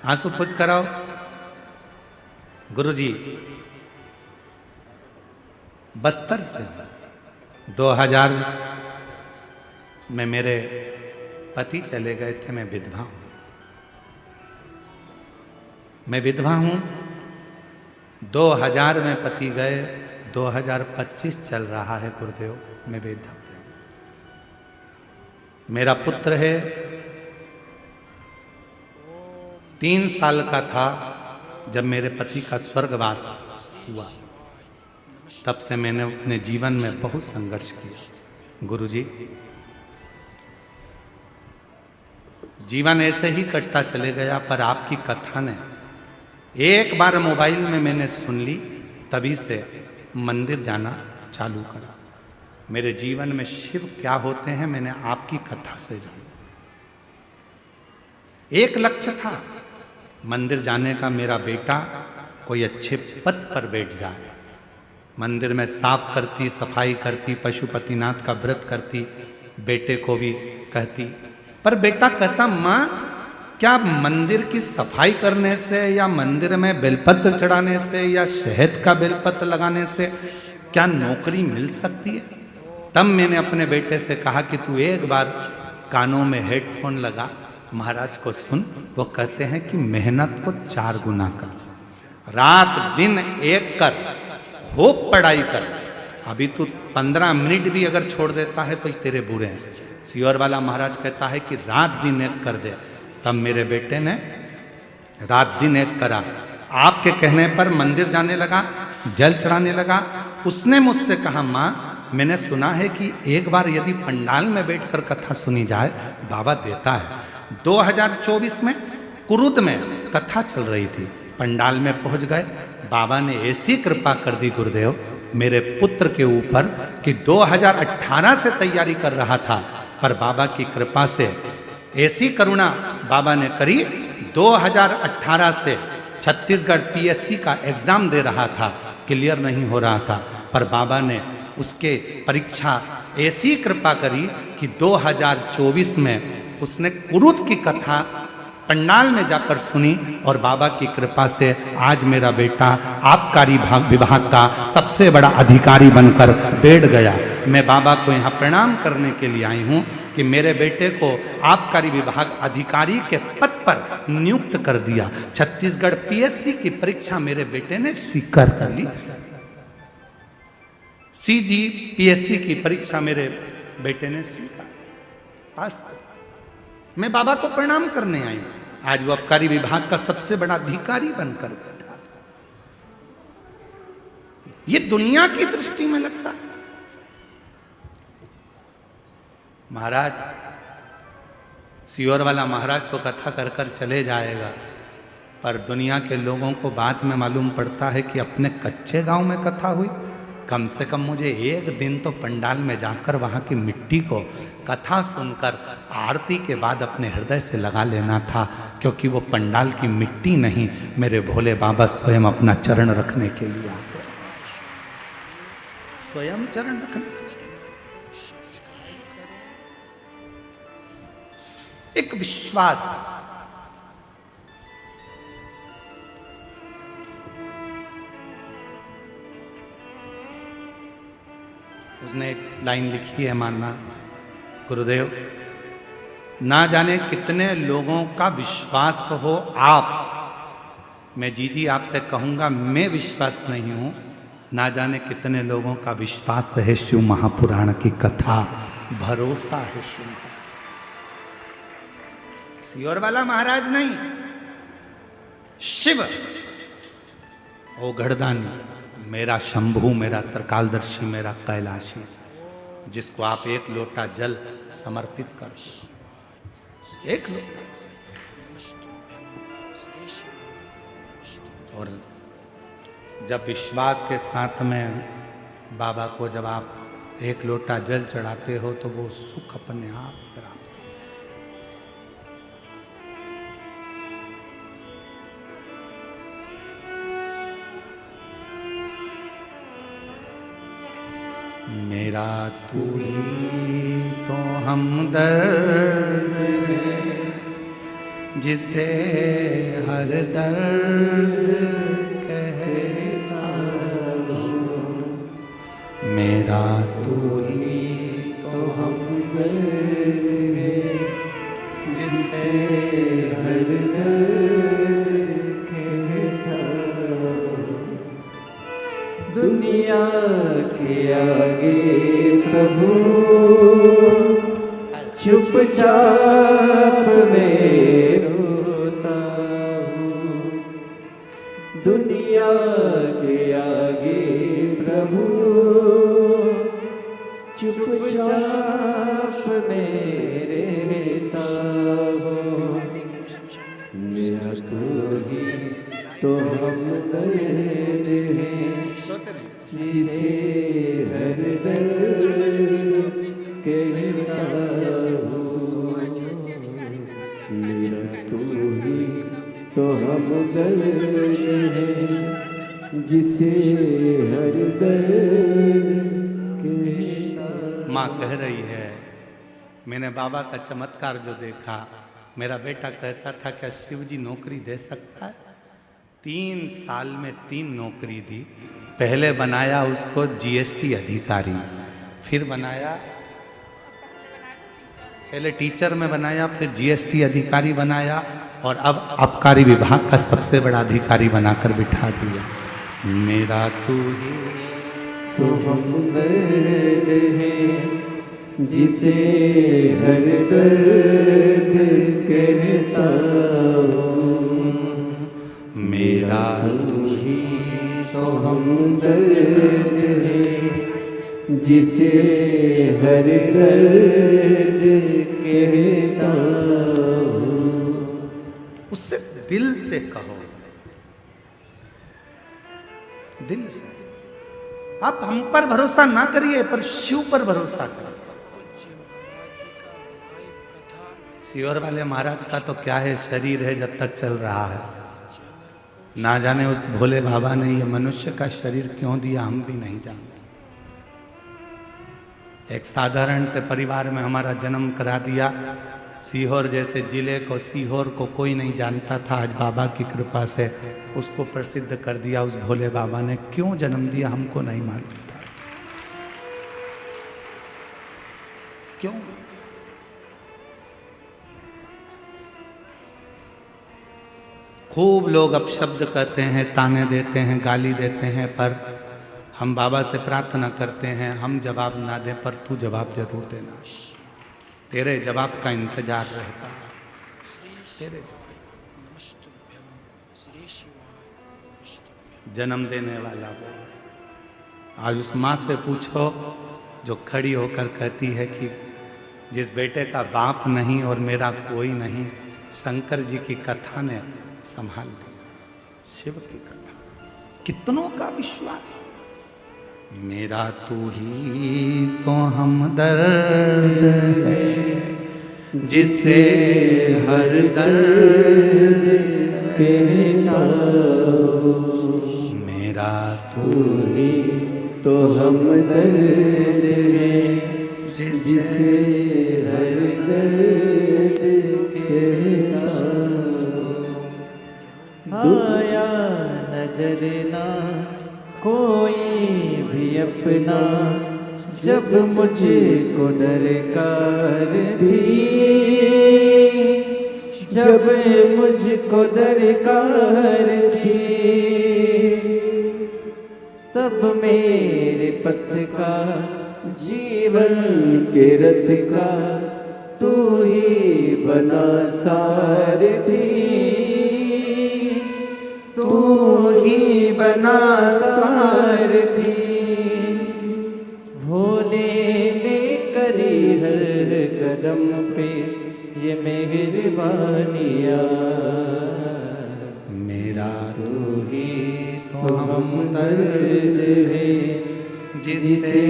आंसू खुश कराओ। गुरुजी बस्तर से 2000 में मेरे पति चले गए थे। मैं विधवा हूं, मैं विधवा हूं। 2000 में पति गए, 2025 चल रहा है गुरुदेव, मैं विधवा। मेरा पुत्र है, 3 साल का था जब मेरे पति का स्वर्गवास हुआ। तब से मैंने अपने जीवन में बहुत संघर्ष किया। गुरुजी, जीवन ऐसे ही कटता चले गया, पर आपकी कथा ने एक बार मोबाइल में मैंने सुन ली, तभी से मंदिर जाना चालू करा। मेरे जीवन में शिव क्या होते हैं मैंने आपकी कथा से जाना। एक लक्ष्य था मंदिर जाने का, मेरा बेटा कोई अच्छे पद पर बैठ जाए। मंदिर में साफ करती, सफाई करती, पशुपतिनाथ का व्रत करती, बेटे को भी कहती। पर बेटा कहता, माँ क्या मंदिर की सफाई करने से या मंदिर में बेलपत्र चढ़ाने से या शहद का बेलपत्र लगाने से क्या नौकरी मिल सकती है? तब मैंने अपने बेटे से कहा कि तू एक बार कानों में हेडफोन लगा, महाराज को सुन। वो कहते हैं कि मेहनत को 4 गुना कर, रात दिन एक कर, खूब पढ़ाई कर। अभी तू 15 मिनट भी अगर छोड़ देता है तो तेरे बुरे हैं। सियोर वाला महाराज कहता है कि रात दिन एक कर दे। तब मेरे बेटे ने रात दिन एक करा। आपके कहने पर मंदिर जाने लगा, जल चढ़ाने लगा। उसने मुझसे कहा, माँ मैंने सुना है कि एक बार यदि पंडाल में बैठकर कथा सुनी जाए बाबा देता है। 2024 में कुरुद में कथा चल रही थी। पंडाल में पहुंच गए। बाबा ने ऐसी कृपा कर दी गुरुदेव मेरे पुत्र के ऊपर कि 2018 से तैयारी कर रहा था, पर बाबा की कृपा से ऐसी करुणा बाबा ने करी। 2018 से छत्तीसगढ़ पीएससी का एग्जाम दे रहा था, क्लियर नहीं हो रहा था, पर बाबा ने उसके परीक्षा ऐसी कृपा करी कि 2024 में उसने कुरुत की कथा पंडाल में जाकर सुनी और बाबा की कृपा से आज मेरा बेटा आबकारी विभाग का सबसे बड़ा अधिकारी बनकर बैठ गया। मैं बाबा को यहाँ प्रणाम करने के लिए आई हूँ कि मेरे बेटे को आबकारी विभाग अधिकारी के पद पर नियुक्त कर दिया। छत्तीसगढ़ पीएससी की परीक्षा मेरे बेटे ने स्वीकार कर ली। सीजी पीएससी की परीक्षा मेरे बेटे ने स्वीकार पास। मैं बाबा को प्रणाम करने आई हूं। आज वो आबकारी विभाग का सबसे बड़ा अधिकारी बनकर बैठा। ये दुनिया की दृष्टि में लगता है। महाराज सियोर वाला महाराज तो कथा कर कर चले जाएगा, पर दुनिया के लोगों को बाद में मालूम पड़ता है कि अपने कच्चे गांव में कथा हुई। कम से कम मुझे एक दिन तो पंडाल में जाकर वहाँ की मिट्टी को कथा सुनकर आरती के बाद अपने हृदय से लगा लेना था, क्योंकि वो पंडाल की मिट्टी नहीं, मेरे भोले बाबा स्वयं अपना चरण रखने के लिए आते, स्वयं चरण रखने के लिए। एक विश्वास, उसने एक लाइन लिखी है, मानना गुरुदेव, ना जाने कितने लोगों का विश्वास हो आप, मैं जी आपसे कहूंगा मैं विश्वास नहीं हूं, ना जाने कितने लोगों का विश्वास है शिव महापुराण की कथा, भरोसा है शिव। सियोर वाला महाराज नहीं, शिव ओ गढ़दानी, मेरा शंभू, मेरा त्रिकालदर्शी, मेरा कैलाशी, जिसको आप एक लोटा जल समर्पित कर दो, एक लोटा जल। और जब विश्वास के साथ में बाबा को जब आप एक लोटा जल चढ़ाते हो तो वो सुख अपने आप प्राप्त। मेरा तू ही तो हमदर्द है, जिसे हर दर्द कहता हूँ। मेरा तू ही तो हमदर्द है, जिसे हर दर्द कहता हूँ। दुनिया के आगे प्रभु चुपचाप मैं रोता हूँ। दुनिया के आगे प्रभु चुपचाप मैं रहता हूँ। मेरा तो ही तो हमदर्द है, जिसे हर दर्द कहता हूँ। मेरा तू ही तो हमदर्द है, जिसे हर दर्द कहता। माँ कह रही है, मैंने बाबा का चमत्कार जो देखा, मेरा बेटा कहता था क्या शिव जी नौकरी दे सकता है? 3 साल में 3 नौकरी दी। पहले बनाया उसको जीएसटी अधिकारी, फिर बनाया, पहले टीचर में बनाया, फिर जीएसटी अधिकारी बनाया, और अब आबकारी विभाग का सबसे बड़ा अधिकारी बनाकर बिठा दिया। मेरा तू ही तो हमदर्द है, जिसे हर दर्द कहता हूँ। मेरा तू ही तो हमदर्द है, जिसे हर दर्द कहता हूँ। उससे दिल से कहो, दिल से। आप हम पर भरोसा ना करिए, पर शिव पर भरोसा करिए। पूज्य महाराज जी का लाइव कथा सीहोर वाले महाराज का तो क्या है, शरीर है जब तक चल रहा है। ना जाने उस भोले बाबा ने ये मनुष्य का शरीर क्यों दिया, हम भी नहीं जानते। एक साधारण से परिवार में हमारा जन्म करा दिया। सीहोर जैसे जिले को, सीहोर को कोई नहीं जानता था, आज बाबा की कृपा से उसको प्रसिद्ध कर दिया। उस भोले बाबा ने क्यों जन्म दिया हमको नहीं मालूम था। क्यों? खूब लोग अपशब्द कहते हैं, ताने देते हैं, गाली देते हैं, पर हम बाबा से प्रार्थना करते हैं, हम जवाब ना दें पर तू जवाब जरूर देना। तेरे जवाब का इंतजार रहता है। तेरे नमस्तुभ्यं श्री शिवाय नमस्तुभ्यं। जन्म देने वाला हो। आज उस माँ से पूछो जो खड़ी होकर कहती है कि जिस बेटे का बाप नहीं और मेरा कोई नहीं, शंकर जी की कथा ने संभाल लिया। शिव की कथा, कितनों का विश्वास। मेरा तू ही तो हमदर्द है, जिसे हर दर्द कहना। मेरा तू ही तो हमदर्द है, जिसे हर दर्द कहता। आया नजर ना कोई भी अपना, जब मुझको दरकार थी, जब मुझको दरकार थी, तब मेरे पथ का जीवन के रथ का तू ही बना सारथी, तू ही बना सारथी। भोले ने करी हर कदम पे ये मेहरबानियाँ। मेरा तू ही तो हमदर्द है, जिसे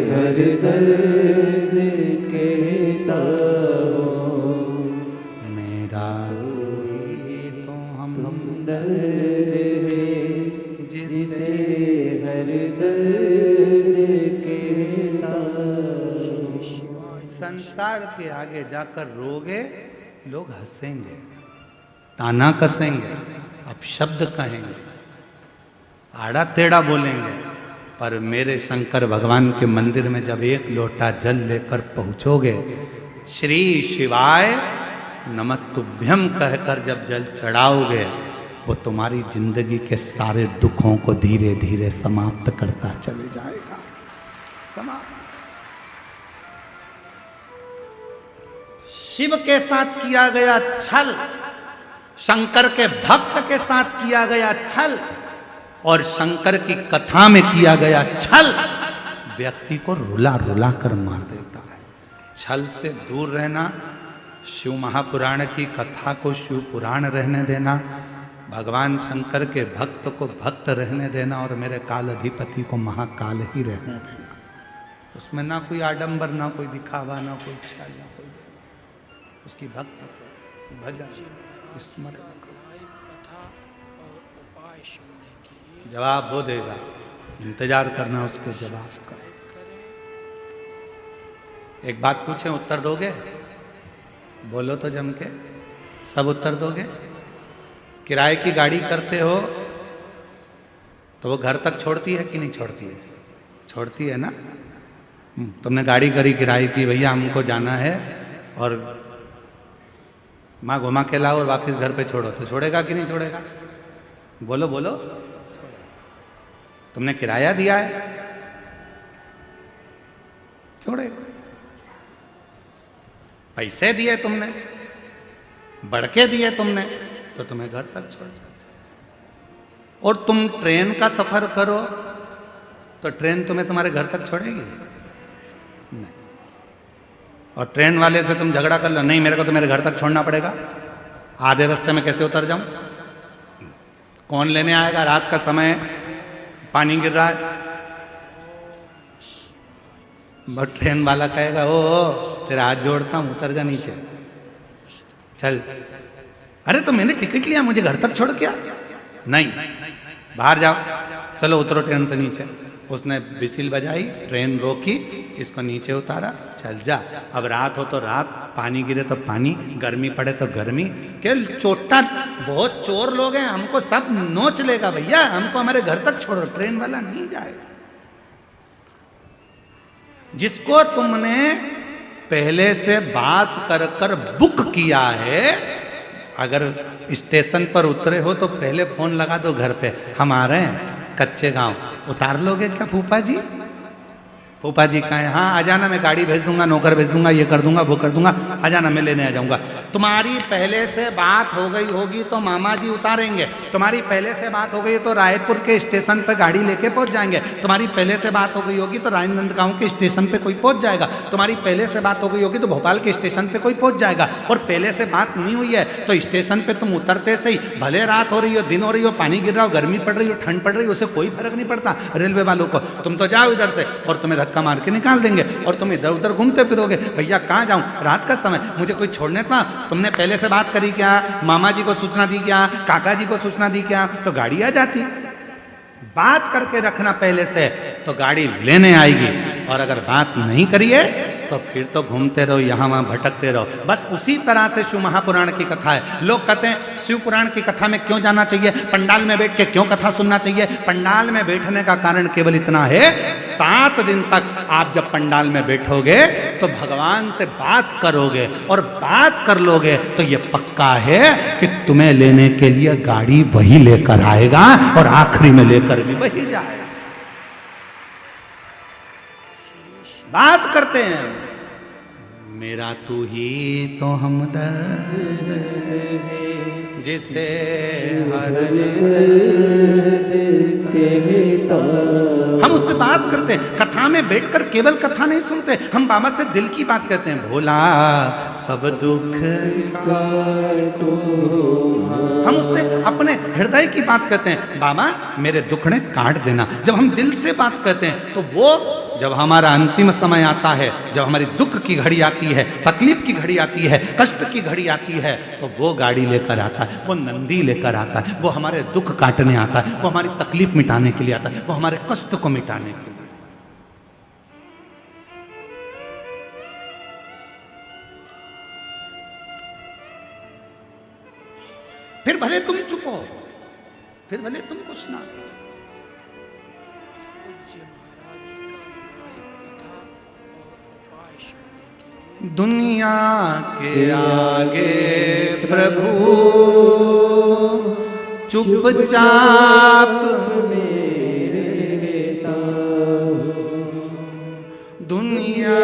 हर दर्द कहता हो। मेरा तू ही तो हमदर्द है, जिसे हर दर्द कहता हो। संसार के आगे जाकर रोगे, लोग हंसेंगे, ताना कसेंगे, अपशब्द कहेंगे, आड़ा टेढ़ा बोलेंगे, पर मेरे शंकर भगवान के मंदिर में जब एक लोटा जल लेकर पहुंचोगे, श्री शिवाय नमस्तुभ्यम कहकर जब जल चढ़ाओगे, वो तुम्हारी जिंदगी के सारे दुखों को धीरे धीरे समाप्त करता चले जाएगा। समाप्त। शिव के साथ किया गया छल, शंकर के भक्त के साथ किया गया छल, और शंकर की कथा में किया गया छल व्यक्ति को रुला रुला कर मार देता है। छल से दूर रहना, शिव महापुराण की कथा को शिव पुराण रहने देना, भगवान शंकर के भक्त को भक्त रहने देना, और मेरे काल अधिपति को महाकाल ही रहने देना। उसमें ना कोई आडंबर, ना कोई दिखावा, ना कोई छल, ना कोई, उसकी भक्त भजन स्मरण। लाइव कथा और उपाय सुनने के लिए जवाब वो देगा, इंतजार करना उसके जवाब का। एक बात पूछें, उत्तर दोगे? बोलो तो जम के, सब उत्तर दोगे? किराए की गाड़ी करते हो तो वो घर तक छोड़ती है कि नहीं छोड़ती है? छोड़ती है ना। तुमने गाड़ी करी किराए की, भैया हमको जाना है और माँ घुमा के लाओ और वापस घर पे छोड़ो, तो छोड़ेगा कि नहीं छोड़ेगा? बोलो बोलो। तुमने किराया दिया है, छोड़ेगा। पैसे दिए तुमने, बढ़ के दिए तुमने, तो तुम्हें घर तक छोड़ जाए। और तुम ट्रेन का सफर करो तो ट्रेन तुम्हें तुम्हारे घर तक छोड़ेगी? नहीं। और ट्रेन वाले से तुम झगड़ा कर लो, नहीं मेरे को तो मेरे घर तक छोड़ना पड़ेगा, आधे रास्ते में कैसे उतर जाऊं? कौन लेने आएगा? रात का समय पानी गिर रहा है, बट ट्रेन वाला कहेगा ओ तेरा हाथ जोड़ता हूं, उतर जा नीचे, चल। अरे तो मैंने टिकट लिया, मुझे घर तक छोड़ के आ। नहीं, बाहर जाओ, चलो उतरो ट्रेन से नीचे। उसने बिसिल बजाई, ट्रेन रोकी, इसको नीचे उतारा, चल जा। अब रात हो तो रात, पानी गिरे तो पानी, गर्मी पड़े तो गर्मी। के चोटा बहुत चोर लोग हैं, हमको सब नोच लेगा भैया, हमको हमारे घर तक छोड़ो, ट्रेन वाला नहीं जाएगा। जिसको तुमने पहले से बात कर कर बुक किया है, अगर स्टेशन पर उतरे हो तो पहले फोन लगा दो घर पे, हम आ रहे हैं कच्चे गांव, उतार लोगे क्या फूफा जी? फूफा जी कहें हाँ आ जाना, मैं गाड़ी भेज दूंगा, नौकर भेज दूंगा, ये कर दूंगा, वो कर दूंगा, आ जाना, मैं लेने आ जाऊंगा। तुम्हारी पहले से बात हो गई होगी तो मामा जी उतारेंगे, तुम्हारी पहले से बात हो गई तो रायपुर के स्टेशन पर गाड़ी लेके पहुंच जाएंगे, तुम्हारी पहले से बात हो गई होगी तो राजनांदगांव के स्टेशन पे कोई पहुंच जाएगा, तुम्हारी पहले से बात हो गई होगी तो भोपाल के स्टेशन पे कोई पहुंच जाएगा। और पहले से बात नहीं हुई है तो स्टेशन पे तुम उतरते से ही, भले रात हो रही हो, दिन हो रही हो, पानी गिर रहा हो, गर्मी पड़ रही हो, ठंड पड़ रही हो, उससे कोई फर्क नहीं पड़ता रेलवे वालों को। तुम तो जाओ इधर से और तुम्हें धक्का मार के निकाल देंगे और तुम इधर उधर घूमते फिरोगे। भैया कहाँ जाऊं, रात का समय, मुझे कोई छोड़ने था? तुमने पहले से बात करी क्या? मामा जी को सूचना दी क्या? काका जी को सूचना दी क्या? तो गाड़ी आ जाती। बात करके रखना पहले से तो गाड़ी लेने आएगी, और अगर बात नहीं करिए तो फिर तो घूमते रहो, यहाँ वहाँ भटकते रहो। बस उसी तरह से शिव महापुराण की कथा है। लोग कहते हैं शिव पुराण की कथा में क्यों जाना चाहिए, पंडाल में बैठ के क्यों कथा सुनना चाहिए? पंडाल में बैठने का कारण केवल इतना है, 7 दिन तक आप जब पंडाल में बैठोगे तो भगवान से बात करोगे, और बात कर लोगे तो ये पक्का है कि तुम्हें लेने के लिए गाड़ी वही लेकर आएगा और आखिरी में लेकर भी वही जाएगा। बात करते हैं, मेरा तू ही तो हमदर्द है, जिसे हर हम उससे बात करते हैं। कथा में बैठकर केवल कथा नहीं सुनते, हम बाबा से दिल की बात करते हैं। भोला सब दुख काटो, हम उससे अपने हृदय की बात करते हैं, बाबा मेरे दुखड़े काट देना। जब हम दिल से बात करते हैं तो वो, जब हमारा अंतिम समय आता है, जब हमारी दुख की घड़ी आती है, तकलीफ की घड़ी आती है, कष्ट की घड़ी आती है, तो वो गाड़ी लेकर आता है, वो नंदी लेकर आता है, वो हमारे दुख काटने आता है, वो हमारी तकलीफ मिटाने के लिए आता है, वो हमारे कष्ट को मिटाने के लिए। फिर भले तुम चुप हो, फिर भले तुम कुछ ना। पूज्य महाराज जी का लाइव कथा और उपाय सुनने के लिए दुनिया के आगे प्रभु चुपचाप दुनिया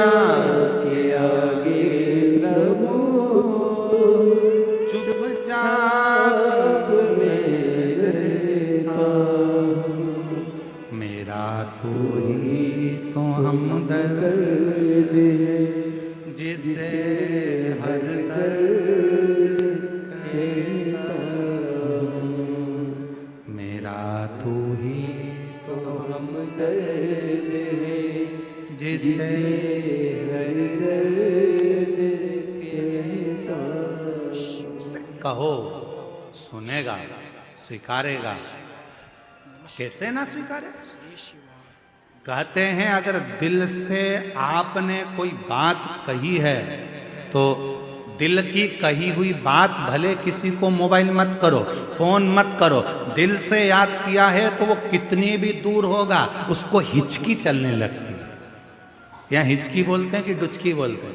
के आगे प्रभु चुपचाप मेरा तो ही तो हमदर्द है, जिसे हर दर्द कहता हूँ। मेरा तू ही तो हमदर्द है, जिसे हर दर्द कहता हूँ। कहो सुनेगा, स्वीकारेगा, कैसे ना स्वीकारे? श्री शिवाय कहते हैं अगर दिल से आपने कोई बात कही है तो दिल की कही हुई बात भले किसी को मोबाइल मत करो, फोन मत करो, दिल से याद किया है तो वो कितनी भी दूर होगा उसको हिचकी चलने लगती है। यहाँ हिचकी बोलते हैं कि डुचकी बोलते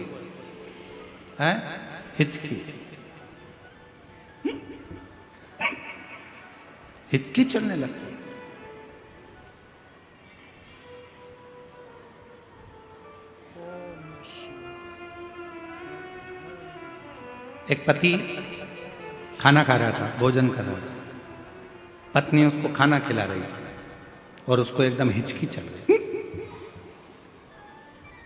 हैं? हिचकी, हिचकी चलने लगती है। ओम शिवाय। एक पति खाना खा रहा था, भोजन कर रहा था, पत्नी उसको खाना खिला रही थी और उसको एकदम हिचकी चल गई।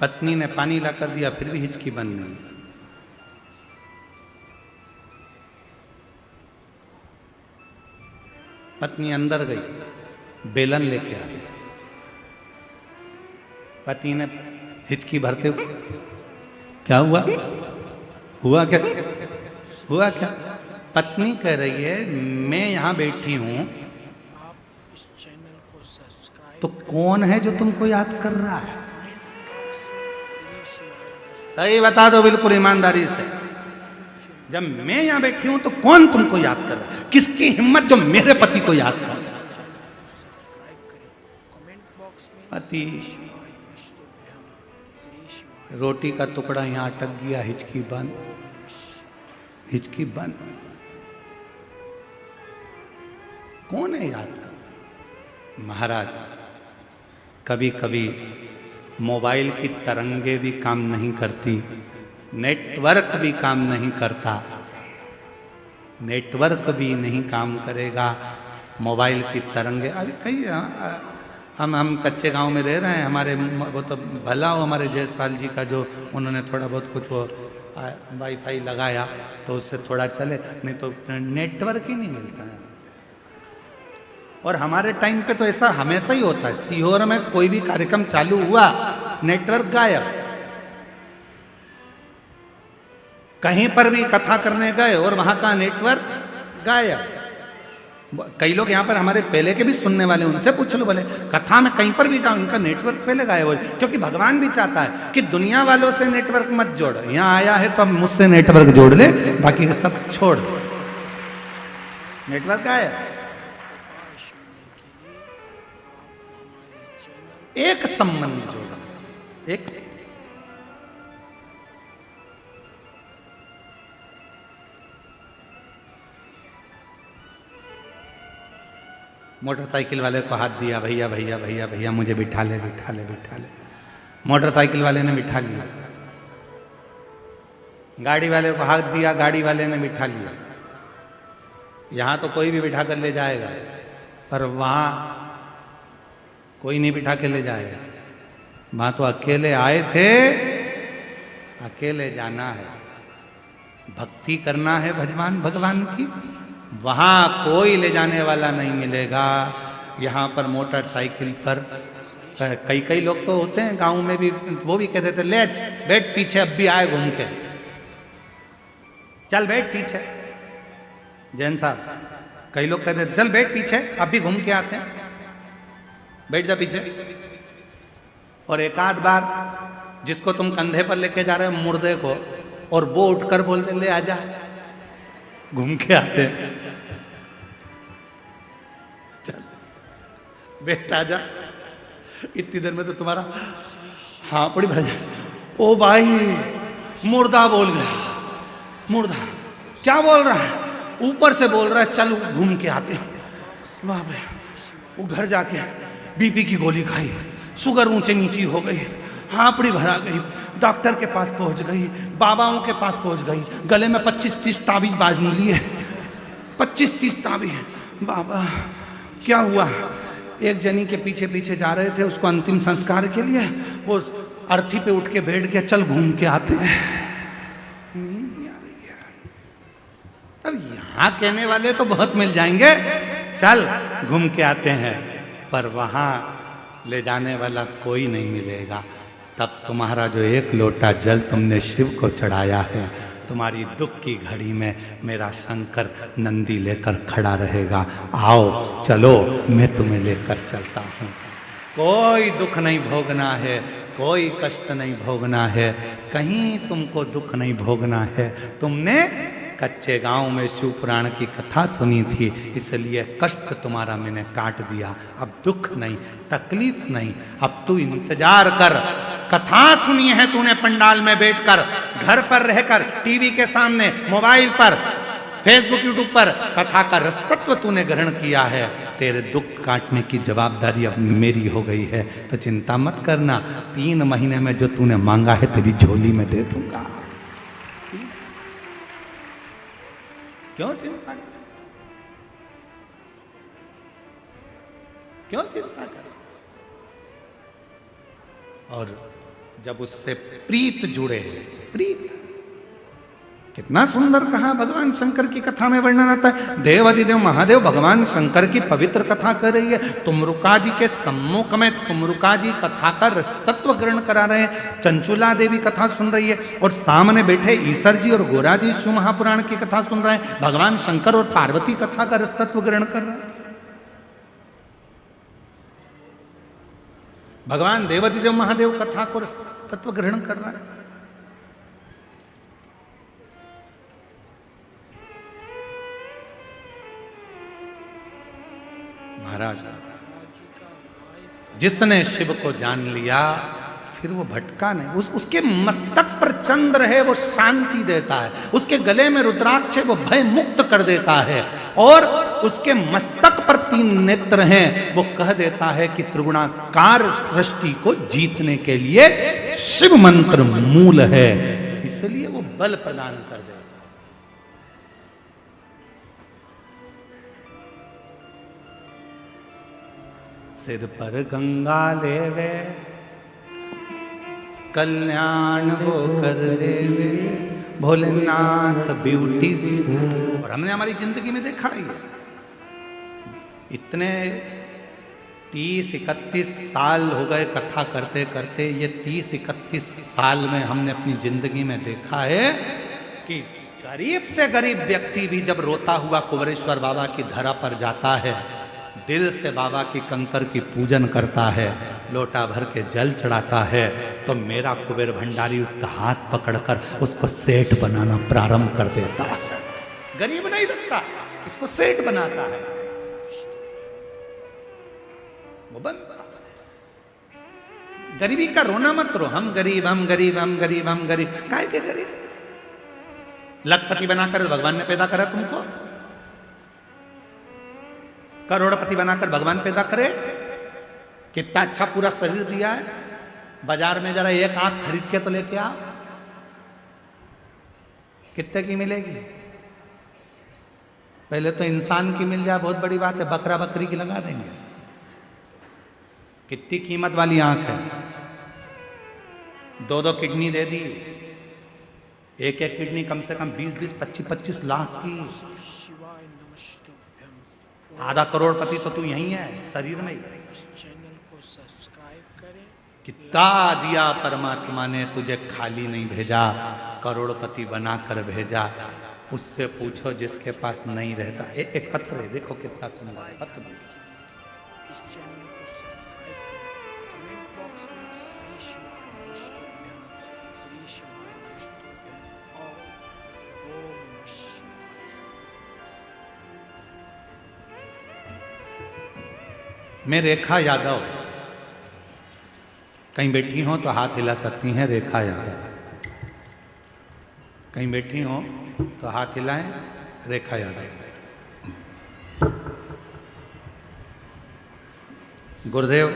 पत्नी ने पानी ला कर दिया, फिर भी हिचकी बंद नहीं। पत्नी अंदर गई, बेलन लेके आ गए। पति ने हिचकी भरते हुए, क्या हुआ? हुआ क्या? हुआ क्या? पत्नी कह रही है मैं यहां बैठी हूं आप इस चैनल को सब्सक्राइब तो कौन है जो तुमको याद कर रहा है? श्री शिवाय सही बता दो बिल्कुल ईमानदारी से। जब मैं यहां बैठी हूं तो कौन तुमको याद कर रहा है? किसकी हिम्मत जो मेरे पति को याद कर रहा है? सब्सक्राइब करें, कमेंट बॉक्स में पति शिवाय नमस्तुभ्यम, श्री शिवाय रोटी का टुकड़ा यहां अटक गया, हिचकी बंद, हिचकी बंद। कौन है याद कर? महाराज, कभी कभी मोबाइल की तरंगे भी काम नहीं करती, नेटवर्क भी काम नहीं करता, नेटवर्क भी नहीं काम करेगा, मोबाइल की तरंगे। अभी कई हम कच्चे गांव में रह रहे हैं, हमारे वो तो भला हो हमारे जयसवाल जी का जो उन्होंने थोड़ा बहुत कुछ वो वाईफाई लगाया तो उससे थोड़ा चले, नहीं तो नेटवर्क ही नहीं मिलता है। और हमारे टाइम पे तो ऐसा हमेशा ही होता है, सीहोर में कोई भी कार्यक्रम चालू हुआ नेटवर्क गायब। कहीं पर भी कथा करने गए और वहां का नेटवर्क गायब। कई लोग यहाँ पर हमारे पहले के भी सुनने वाले, उनसे पूछ लो, बोले कथा में कहीं पर भी जाओ उनका नेटवर्क पहले गायब हो, क्योंकि भगवान भी चाहता है कि दुनिया वालों से नेटवर्क मत जोड़। यहाँ आया है तो अब मुझसे नेटवर्क जोड़ ले, बाकी सब छोड़ दो। नेटवर्क गायब। एक संबंध जोड़ा, एक मोटरसाइकिल वाले को हाथ दिया, भैया भैया भैया भैया मुझे बिठा ले बिठा ले बिठा ले। मोटरसाइकिल वाले ने बिठा लिया। गाड़ी वाले को हाथ दिया, गाड़ी वाले ने बिठा लिया। यहां तो कोई भी बिठा कर ले जाएगा, पर वहां कोई नहीं बिठा के ले जाएगा। वहां तो अकेले आए थे, अकेले जाना है, भक्ति करना है भगवान की। वहां कोई ले जाने वाला नहीं मिलेगा। यहाँ पर मोटरसाइकिल पर कई लोग तो होते हैं गांव में भी, वो भी कहते थे ले बैठ पीछे, अब भी आए घूम के, चल बैठ पीछे। जैन साहब, कई लोग कहते थे चल बैठ पीछे, अब भी घूम के आते हैं, बैठ जा पीछे। और एक आध बार जिसको तुम कंधे पर लेके जा रहे हो मुर्दे को, और वो उठकर बोलते ले आजा, घूम के आते हैं, चल बैठ आजा। इतनी देर में तो तुम्हारा हाँ पड़ी भर जाए। ओ भाई मुर्दा बोल गया, मुर्दा क्या बोल रहा है? ऊपर से बोल रहा है चल घूम के आते हैं। वाह भाई, वो घर जाके बीपी की गोली खाई, शुगर ऊंचे नीची हो गई, हापड़ी भरा गई, डॉक्टर के पास पहुंच गई, बाबाओं के पास पहुंच गई, गले में 25-30 ताबीज बाज लिए, 25-30 ताबीज। बाबा क्या हुआ? एक जनी के पीछे पीछे जा रहे थे उसको अंतिम संस्कार के लिए, वो अर्थी पे उठ के बैठ गया, चल घूम के आते हैं। नींद नहीं आ रही है। अब यहाँ कहने वाले तो बहुत मिल जाएंगे, चल घूम के आते हैं, पर वहां ले जाने वाला कोई नहीं मिलेगा। तब तुम्हारा जो एक लोटा जल तुमने शिव को चढ़ाया है, तुम्हारी दुख की घड़ी में मेरा शंकर नंदी लेकर खड़ा रहेगा। आओ चलो, मैं तुम्हें लेकर चलता हूँ। कोई दुख नहीं भोगना है, कोई कष्ट नहीं भोगना है, कहीं तुमको दुख नहीं भोगना है। तुमने कच्चे गांव में शिव पुराण की कथा सुनी थी, इसलिए कष्ट तुम्हारा मैंने काट दिया। अब दुख नहीं, तकलीफ नहीं, अब तू इंतजार कर। कथा सुनी है तूने पंडाल में बैठकर, घर पर रहकर, टीवी के सामने, मोबाइल पर, फेसबुक यूट्यूब पर कथा का रसतत्व तूने ग्रहण किया है। तेरे दुख काटने की जवाबदारी अब मेरी हो गई है, तो चिंता मत करना। 3 महीने में जो तूने मांगा है तेरी झोली में दे दूंगा। क्यों चिंता कर, क्यों चिंता कर? और जब उससे प्रीत जुड़े, प्रीत कितना सुंदर कहा भगवान शंकर की कथा में वर्णन आता है। देवाधिदेव महादेव भगवान शंकर की पवित्र कथा कर रही है। तुमरुका जी के सम्मुख में तुमरुका जी कथा का रसतत्व ग्रहण करा रहे हैं। चंचुला देवी कथा सुन रही है और सामने बैठे ईश्वर जी और गोरा जी शिव महापुराण की कथा सुन रहे हैं। भगवान शंकर और पार्वती कथा का रसतत्व ग्रहण कर रहे हैं। भगवान देवाधिदेव महादेव कथा को रसतत्व ग्रहण कर रहा है। महाराज जिसने शिव को जान लिया फिर वो भटका नहीं। उसके मस्तक पर चंद्र है, वो शांति देता है। उसके गले में रुद्राक्ष है, वो भय मुक्त कर देता है। और उसके मस्तक पर 3 नेत्र हैं, वो कह देता है कि त्रिगुणाकार सृष्टि को जीतने के लिए शिव मंत्र मूल है, इसलिए वो बल प्रदान कर देता है। सिर पर गंगा लेवे कल्याण वो कर देवे भोलेनाथ ब्यूटी। और हमने हमारी जिंदगी में देखा ही है, इतने 30-31 साल हो गए कथा करते करते। ये 30-31 साल में हमने अपनी जिंदगी में देखा है कि गरीब से गरीब व्यक्ति भी जब रोता हुआ कुबेरेश्वर बाबा की धरा पर जाता है, दिल से बाबा की कंकर की पूजन करता है, लोटा भर के जल चढ़ाता है, तो मेरा कुबेर भंडारी उसका हाथ पकड़कर उसको सेठ बनाना प्रारंभ कर देता है। गरीब नहीं रखता, उसको सेठ बनाता है, वो बनता। गरीबी का रोना मत रो, हम गरीब हम गरीब हम गरीब हम गरीब। काहे के गरीब? लखपति बनाकर भगवान ने पैदा करा तुमको? करोड़पति बनाकर भगवान पैदा करे? कितना अच्छा पूरा शरीर दिया है। बाजार में जरा एक आंख खरीद के तो लेके आओ, कितने की मिलेगी? पहले तो इंसान की मिल जाए बहुत बड़ी बात है, बकरा बकरी की लगा देंगे। कितनी कीमत वाली आंख है। 2-2 किडनी दे दी, एक किडनी कम से कम 20-20, 25-25 लाख की। शिवाय नमस्तुभ्यम। आधा करोड़पति तो तू यही है शरीर में ही। इस चैनल को सब्सक्राइब करें। कितना दिया परमात्मा ने तुझे, खाली नहीं भेजा, करोड़पति बनाकर भेजा। उससे पूछो जिसके पास नहीं रहता। एक पत्र है, देखो कितना सुंदर पत्र। इस चैनल को सब्सक्राइब करें। कमेंट बॉक्स में श्री शिवाय नमस्तुभ्यम, श्री शिवाय नमस्तुभ्यम और ओम नमः शिवाय। मैं रेखा यादव, कहीं बैठी हो तो हाथ हिला सकती हैं। रेखा यादव कहीं बैठी हो तो हाथ हिलाएं। रेखा यादव। गुरुदेव,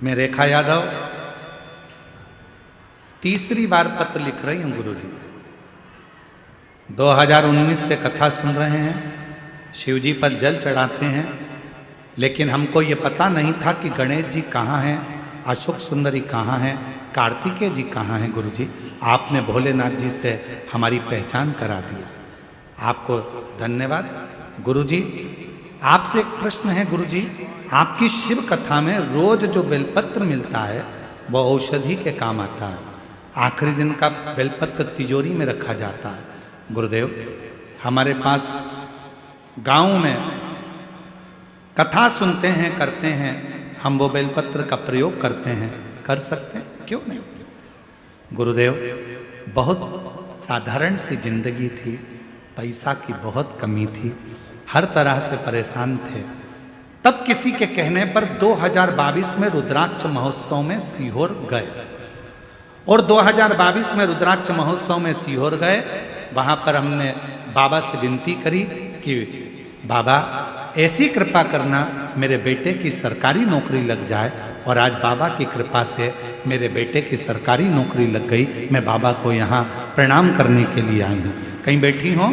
मैं रेखा यादव तीसरी बार पत्र लिख रही हूं गुरुजी। 2019 से कथा सुन रहे हैं, शिवजी पर जल चढ़ाते हैं, लेकिन हमको ये पता नहीं था कि गणेश जी कहाँ हैं, अशोक सुंदरी कहाँ हैं, कार्तिकेय जी कहाँ हैं। गुरुजी, आपने भोलेनाथ जी से हमारी पहचान करा दिया, आपको धन्यवाद। गुरुजी, आपसे एक प्रश्न है। गुरुजी, आपकी शिव कथा में रोज जो बेलपत्र मिलता है वो औषधि के काम आता है। आखिरी दिन का बेलपत्र तिजोरी में रखा जाता है। गुरुदेव, हमारे पास गांव में कथा सुनते हैं, करते हैं, हम वो बेलपत्र का प्रयोग करते हैं, कर सकते हैं, क्यों नहीं? गुरुदेव, बहुत साधारण सी जिंदगी थी, पैसा की बहुत कमी थी, हर तरह से परेशान थे। तब किसी के कहने पर 2022 में रुद्राक्ष महोत्सव में सीहोर गए, और 2022 में रुद्राक्ष महोत्सव में सीहोर गए। वहाँ पर हमने बाबा से विनती करी कि बाबा ऐसी कृपा करना मेरे बेटे की सरकारी नौकरी लग जाए, और आज बाबा की कृपा से मेरे बेटे की सरकारी नौकरी लग गई। मैं बाबा को यहाँ प्रणाम करने के लिए आई हूँ। कहीं बैठी हो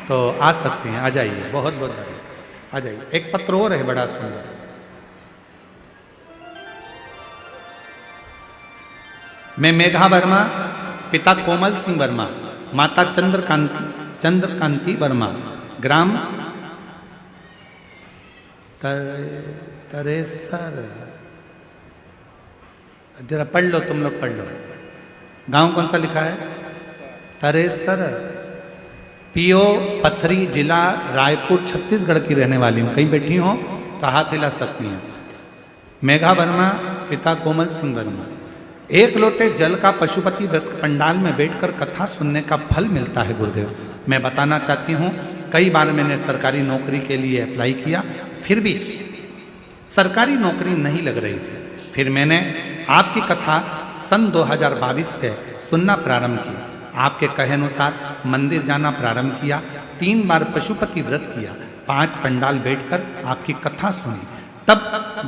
तो आ सकते हैं, आ जाइए, बहुत बहुत आ जाइए। एक पत्र और है बड़ा सुंदर। मैं मेघा वर्मा पिता कोमल सिंह वर्मा, माता चंद्रकांति वर्मा, ग्राम तरेसर, जरा पढ़ लो, तुम लोग पढ़ लो। गांव कौन सा लिखा है? तरेसर। पीओ पथरी, जिला रायपुर, छत्तीसगढ़ की रहने वाली हूँ। कहीं बैठी हो तो हाथ हिला सकती हैं। मेघा वर्मा, पिता कोमल सिंह वर्मा। एक लोटे जल का पशुपति व्रत पंडाल में बैठकर कथा सुनने का फल मिलता है गुरुदेव। मैं बताना चाहती हूँ, कई बार मैंने सरकारी नौकरी के लिए अप्लाई किया, फिर भी सरकारी नौकरी नहीं लग रही थी। फिर मैंने आपकी कथा सन 2022 से सुनना प्रारंभ की। आपके कहे अनुसार मंदिर जाना प्रारंभ किया, 3 बार पशुपति व्रत किया, 5 पंडाल बैठकर आपकी कथा सुनी। तब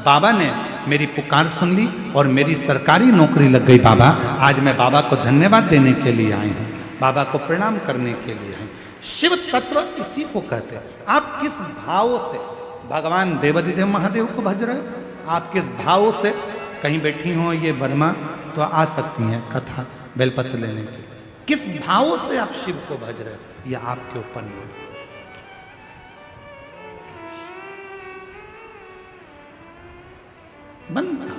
बाबा ने मेरी पुकार सुन ली और मेरी सरकारी नौकरी लग गई। बाबा, आज मैं बाबा को धन्यवाद देने के लिए आई हूँ, बाबा को प्रणाम करने के लिए आई। शिव तत्व इसी को कहते हैं। आप किस भाव से भगवान देवाधिदेव महादेव को भज रहे हो? आप किस भाव से, कहीं बैठी हो ये वर्मा तो आ सकती हैं कथा बेलपत्र लेने के, किस भाव से आप शिव को भज रहे हो, यह आपके ऊपर निर्भर। बनता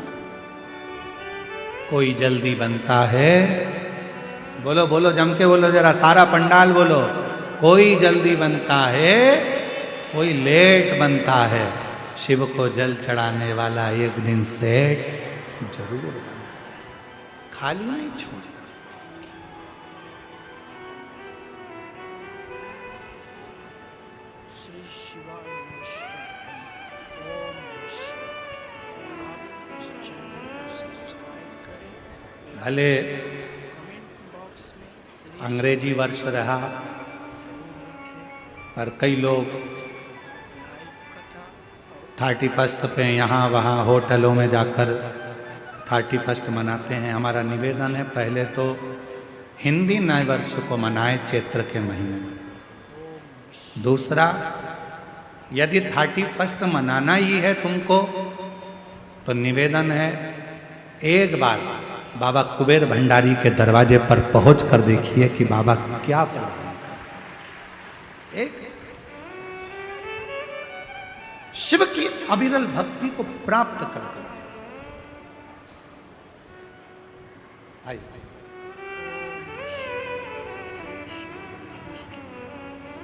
कोई जल्दी बनता है, बोलो बोलो, जम के बोलो जरा, सारा पंडाल बोलो। कोई जल्दी बनता है, कोई लेट बनता है। शिव को जल चढ़ाने वाला एक दिन सेठ जरूर बनता है, खाली नहीं छोड़ता। श्री शिवाय नमस्तुभ्यं। ओम नमः शिवाय। आप इस चैनल को सब्सक्राइब करें। भले कमेंट बॉक्स में श्री अंग्रेजी वर्ष रहा, पर कई लोग लाइव कथा और 31 पे यहाँ वहाँ होटलों में जाकर 31 मनाते हैं। हमारा निवेदन है, पहले तो हिंदी नए वर्ष को मनाएं चैत्र के महीने में। दूसरा, यदि 31 मनाना ही है तुमको, तो निवेदन है, एक बार बाबा कुबेर भंडारी के दरवाजे पर पहुंच कर देखिए कि बाबा क्या प्रदान कर। एक शिव की अविरल भक्ति को प्राप्त कर दो।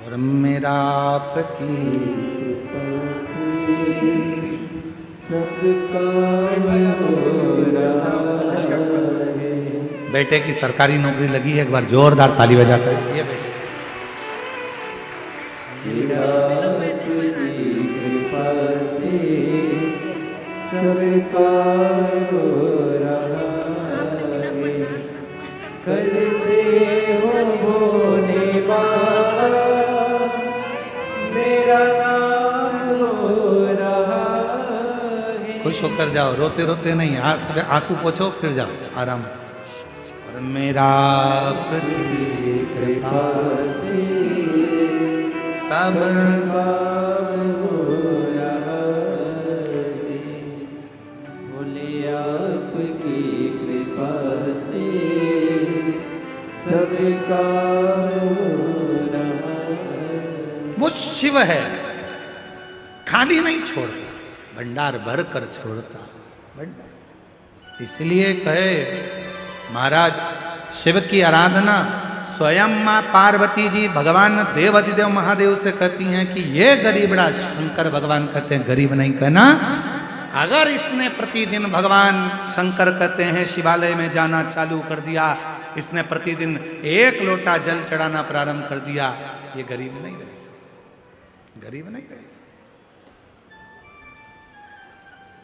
और मेरा आपकी सबका हो रहा है। बेटे की सरकारी नौकरी लगी है, एक बार जोरदार ताली बजाकर ये बेटे। कृपा से सबका हो रहा है। करते हो भोले बाबा, मेरा नाम हो रहा है। खुश होकर जाओ, रोते रोते नहीं, आंसू पोछो फिर जाओ आराम से। और मेरा आपकी कृपा से सब भोले आपकी कृपा से सबका हो रहा है। वो शिव है, खाली नहीं छोड़ता, भंडार भर कर छोड़ता भंडार। इसलिए कहे महाराज, शिव की आराधना स्वयं माँ पार्वती जी भगवान देवाधिदेव महादेव से कहती हैं कि ये गरीबड़ा, शंकर भगवान कहते हैं गरीब नहीं कहना। अगर इसने प्रतिदिन, भगवान शंकर कहते हैं, शिवालय में जाना चालू कर दिया, इसने प्रतिदिन 1 लोटा जल चढ़ाना प्रारंभ कर दिया, ये गरीब नहीं रह सकता, गरीब नहीं रहे।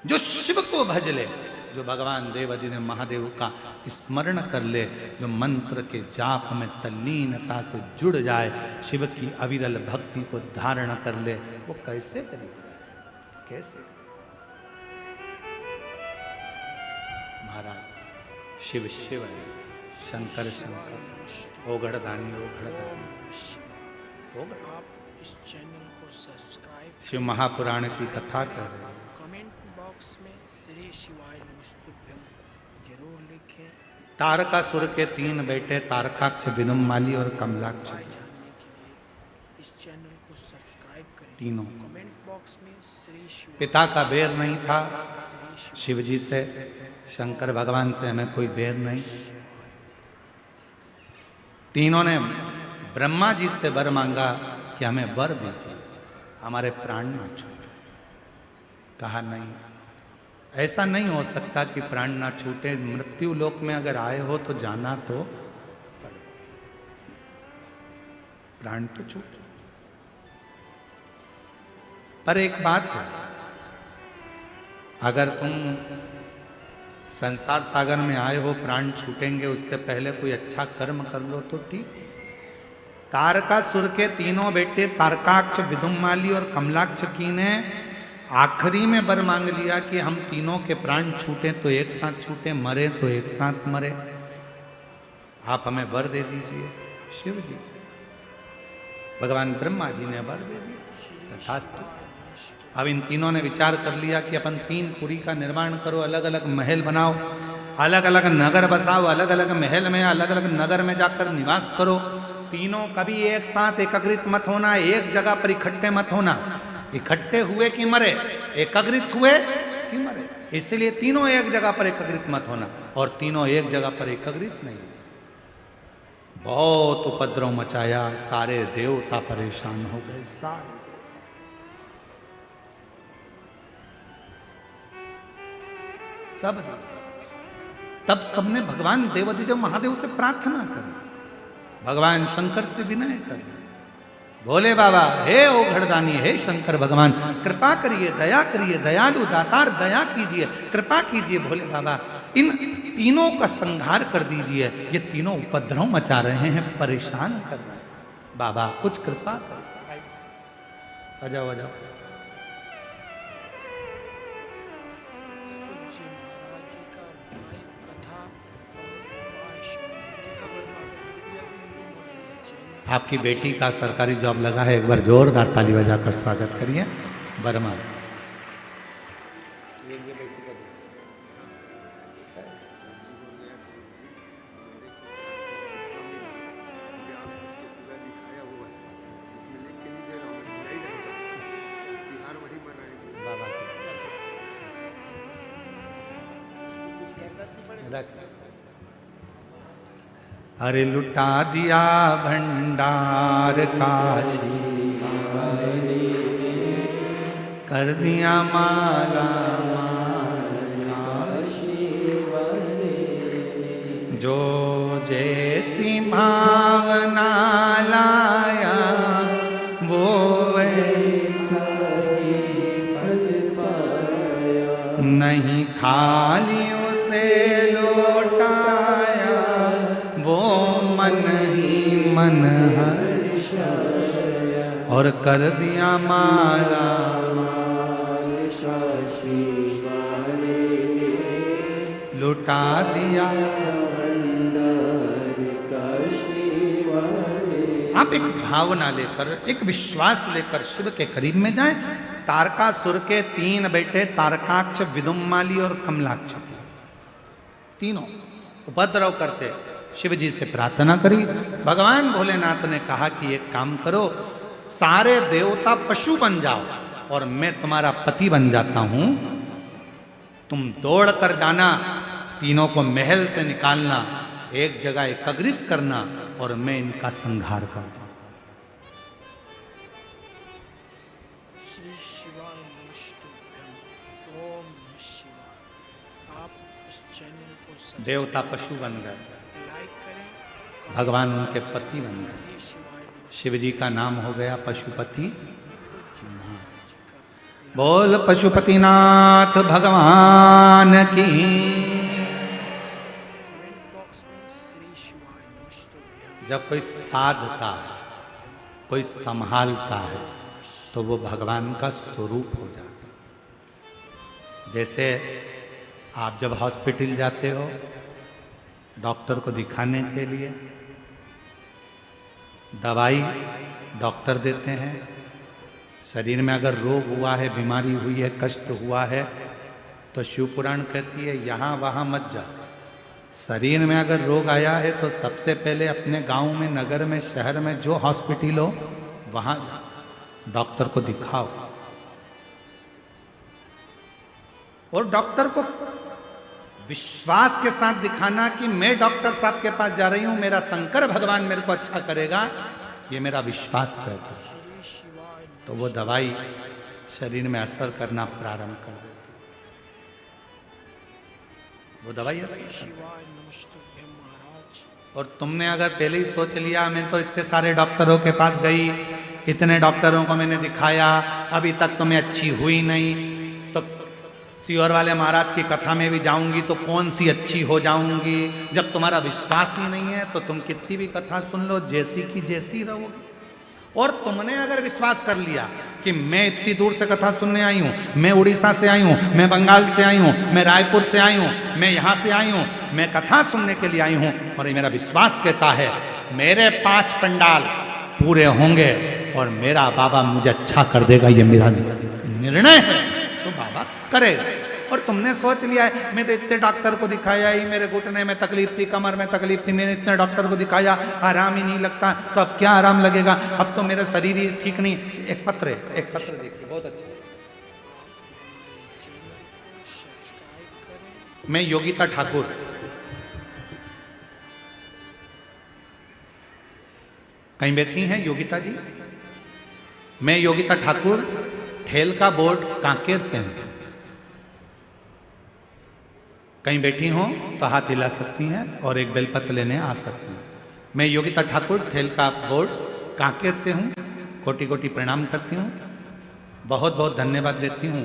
जो शिव को भज ले, जो भगवान देवाधिदेव महादेव का स्मरण कर ले, जो मंत्र के जाप में तल्लीनता से जुड़ जाए, शिव की अविरल भक्ति को धारण कर ले, वो कैसे गरीब रह सकता? कैसे? महाराज शिव शिव है, शंकर शंकर, ओघड़दानी ओघड़दानी ओघड़। आप इस चैनल को सब्सक्राइब शिव महापुराण की कथा कर रहे हैं। कमेंट बॉक्स में श्री शिवाय नमस्तुभ्यं जरूर लिखें। तारकासुर के 3 बेटे तारकाक्ष, विदुम्माली और कमलाक्ष, जानने के लिए इस चैनल को सब्सक्राइब करें। तीनों। कमेंट बॉक्स में श्री शिव पिता का बैर नहीं था शिव जी से, शंकर भगवान से हमें कोई बैर नहीं। तीनों ने ब्रह्मा जी से वर मांगा कि हमें वर दीजिए, हमारे प्राण ना छूटे। कहा नहीं, ऐसा नहीं हो सकता कि प्राण ना छूटे। मृत्यु लोक में अगर आए हो तो जाना तो पड़े, प्राण तो छूटे। पर एक बात है, अगर तुम संसार सागर में आए हो, प्राण छूटेंगे, उससे पहले कोई अच्छा कर्म कर लो तो ठीक। तारकासुर के 3 बेटे तारकाक्ष, विदुम्माली और कमलाक्ष की ने आखिरी में वर मांग लिया कि हम तीनों के प्राण छूटे तो एक साथ छूटे, मरे तो एक साथ मरे, आप हमें वर दे दीजिए। शिव जी, भगवान ब्रह्मा जी ने वर दे दिया, तथास्तु। अब इन तीनों ने विचार कर लिया कि अपन 3 पुरी का निर्माण करो, अलग अलग महल बनाओ, अलग अलग नगर बसाओ, अलग अलग महल में, अलग अलग नगर में जाकर निवास करो। तीनों कभी एक साथ एकत्रित मत होना, एक जगह पर इकट्ठे मत होना। इकट्ठे हुए कि मरे, एकत्रित हुए कि मरे, इसलिए तीनों एक जगह पर एकत्रित मत होना। और तीनों एक जगह पर एकत्रित नहीं, बहुत उपद्रव मचाया, सारे देवता परेशान हो गए, सारे। सब तब सबने भगवान देवाधिदेव महादेव से प्रार्थना करी, भगवान शंकर से विनय करी, बोले बाबा हे ओ घड़दानी, हे शंकर भगवान कृपा करिए, दया करिए, दयालु दातार दया कीजिए, कृपा कीजिए भोले बाबा, इन तीनों का संहार कर दीजिए, ये तीनों उपद्रव मचा रहे हैं, परेशान कर रहे हैं, बाबा कुछ कृपा करिए। आ जाओ आ जाओ। पूज्य महाराज जी का लाइव कथा और चैनल आपकी बेटी का सरकारी जॉब लगा है, एक बार जोरदार ताली बजाकर स्वागत करिए। वर्मा अरे लुटा दिया भंडार काशी, कर दिया माला जो जैसी भावना लाया वो वैसा नहीं, खाली उसे लौटाया वो मन ही मन हर्ष, और कर दिया माला लुटा दिया। आप एक भावना लेकर, एक विश्वास लेकर शिव के करीब में जाएं। तारकासुर के 3 बेटे तारकाक्ष, विदुम्माली और कमलाक्ष, तीनों उपद्रव करते, शिव जी से प्रार्थना करी। भगवान भोलेनाथ ने कहा कि एक काम करो, सारे देवता पशु बन जाओ और मैं तुम्हारा पति बन जाता हूं, तुम दौड़ कर जाना, तीनों को महल से निकालना, एक जगह एकत्रित करना और मैं इनका संहार कर दूं। श्री शिवाय नमस्तुभ्यं, ओम नमः शिवाय। आप इस चैनल को सब्सक्राइब देवता पशु बन गए, लाइक करें। भगवान उनके पति बन गए, श्री शिवाय नमः शिव जी का नाम हो गया पशुपति। बोल पशुपतिनाथ भगवान की। कमेंट बॉक्स में श्री शिवाय नमस्तुभ्यं। जब कोई साधता है, कोई संभालता है, तो वो भगवान का स्वरूप हो जाता है। जैसे आप जब हॉस्पिटल जाते हो डॉक्टर को दिखाने के लिए, दवाई डॉक्टर देते हैं, शरीर में अगर रोग हुआ है, बीमारी हुई है, कष्ट हुआ है, तो शिव पुराण कहती है यहाँ वहाँ मत जाओ, शरीर में अगर रोग आया है तो सबसे पहले अपने गांव में, नगर में, शहर में जो हॉस्पिटल हो वहां डॉक्टर को दिखाओ, और डॉक्टर को विश्वास के साथ दिखाना कि मैं डॉक्टर साहब के पास जा रही हूं, मेरा शंकर भगवान मेरे को अच्छा करेगा, ये मेरा विश्वास करता है। तो वो दवाई शरीर में असर करना प्रारंभ कर देती है, वो दवाई असर करती है। और तुमने अगर पहले ही सोच लिया मैं तो इतने सारे डॉक्टरों के पास गई, इतने डॉक्टरों को मैंने दिखाया, अभी तक तो मैं अच्छी हुई नहीं, तो सीहोर वाले महाराज की कथा में भी जाऊंगी तो कौन सी अच्छी हो जाऊंगी। जब तुम्हारा विश्वास ही नहीं है तो तुम कितनी भी कथा सुन लो, जैसी की जैसी रहोगी। और तुमने अगर विश्वास कर लिया कि मैं इतनी दूर से कथा सुनने आई हूँ, मैं उड़ीसा से आई हूँ, मैं बंगाल से आई हूँ, मैं रायपुर से आई हूँ, मैं यहाँ से आई हूँ, मैं कथा सुनने के लिए आई हूँ, और ये मेरा विश्वास कहता है मेरे 5 पंडाल पूरे होंगे और मेरा बाबा मुझे अच्छा कर देगा, ये मेरा निर्णय है, तो बाबा करेगा। और तुमने सोच लिया है मैं तो इतने डॉक्टर को दिखाया ही, मेरे घुटने में तकलीफ थी, कमर में तकलीफ थी, मैंने इतने डॉक्टर को दिखाया, आराम ही नहीं लगता, तो अब क्या आराम लगेगा, अब तो मेरा शरीर ही ठीक नहीं। एक पत्र देखिए बहुत अच्छा, मैं योगिता ठाकुर, कहीं बैठी हैं योगिता जी? मैं योगिता ठाकुर ठेल का बोर्ड कांकेर से हूं। कहीं बैठी हो तो हाथ हिला सकती हैं और एक बेलपत्र लेने आ सकती हैं। मैं योगिता ठाकुर ठेल का बोर्ड कांकेर से हूं। कोटि कोटि प्रणाम करती हूं, बहुत बहुत धन्यवाद देती हूं।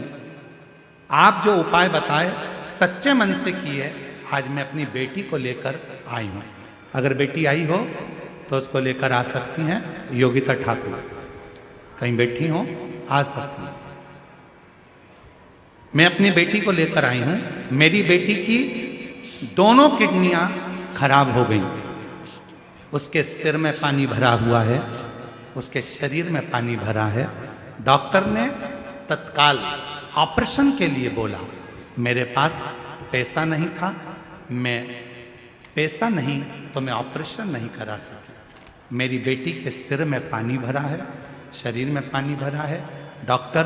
आप जो उपाय बताए सच्चे मन से किए, आज मैं अपनी बेटी को लेकर आई हूं। अगर बेटी आई हो तो उसको लेकर आ सकती हैं। योगिता ठाकुर कहीं बैठी हो, आ सकती हैं। मैं अपनी बेटी को लेकर आई हूं। मेरी बेटी की दोनों किडनियां खराब हो गई, उसके सिर में पानी भरा हुआ है, उसके शरीर में पानी भरा है। डॉक्टर ने तत्काल ऑपरेशन के लिए बोला, मेरे पास पैसा नहीं था, पैसा नहीं तो मैं ऑपरेशन नहीं करा सकी। मेरी बेटी के सिर में पानी भरा है, शरीर में पानी भरा है। डॉक्टर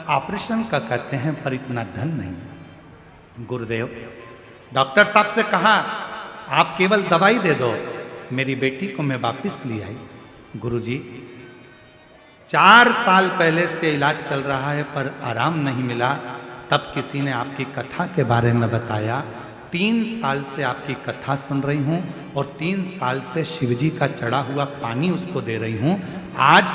ऑपरेशन का कहते हैं पर इतना धन नहीं। गुरुदेव डॉक्टर साहब से कहा आप केवल दवाई दे दो। मेरी बेटी को मैं वापस ले आई। गुरुजी 4 साल पहले से इलाज चल रहा है पर आराम नहीं मिला। तब किसी ने आपकी कथा के बारे में बताया। 3 साल से आपकी कथा सुन रही हूँ और 3 साल से शिवजी का चढ़ा हुआ पानी उसको दे रही हूँ। आज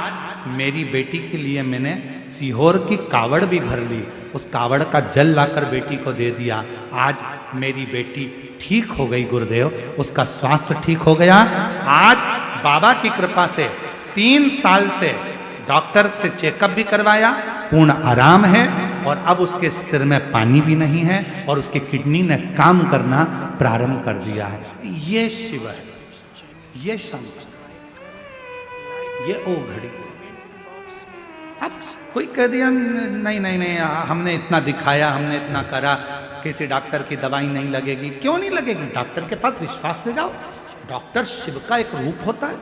मेरी बेटी के लिए मैंने सीहोर की कावड़ भी भर ली, उस कावड़ का जल लाकर बेटी को दे दिया। आज मेरी बेटी ठीक हो गई गुरुदेव, उसका स्वास्थ्य ठीक हो गया। आज बाबा की कृपा से 3 साल से डॉक्टर से चेकअप भी करवाया, पूर्ण आराम है और अब उसके सिर में पानी भी नहीं है और उसकी किडनी ने काम करना प्रारंभ कर दिया है। ये शिव है, ये शंकर, ये ओ घड़ी है। अब कोई कह दिया नहीं नहीं नहीं, हमने इतना दिखाया, हमने इतना करा, किसी डॉक्टर की दवाई नहीं लगेगी। क्यों नहीं लगेगी? डॉक्टर के पास विश्वास से जाओ। डॉक्टर शिव का एक रूप होता है,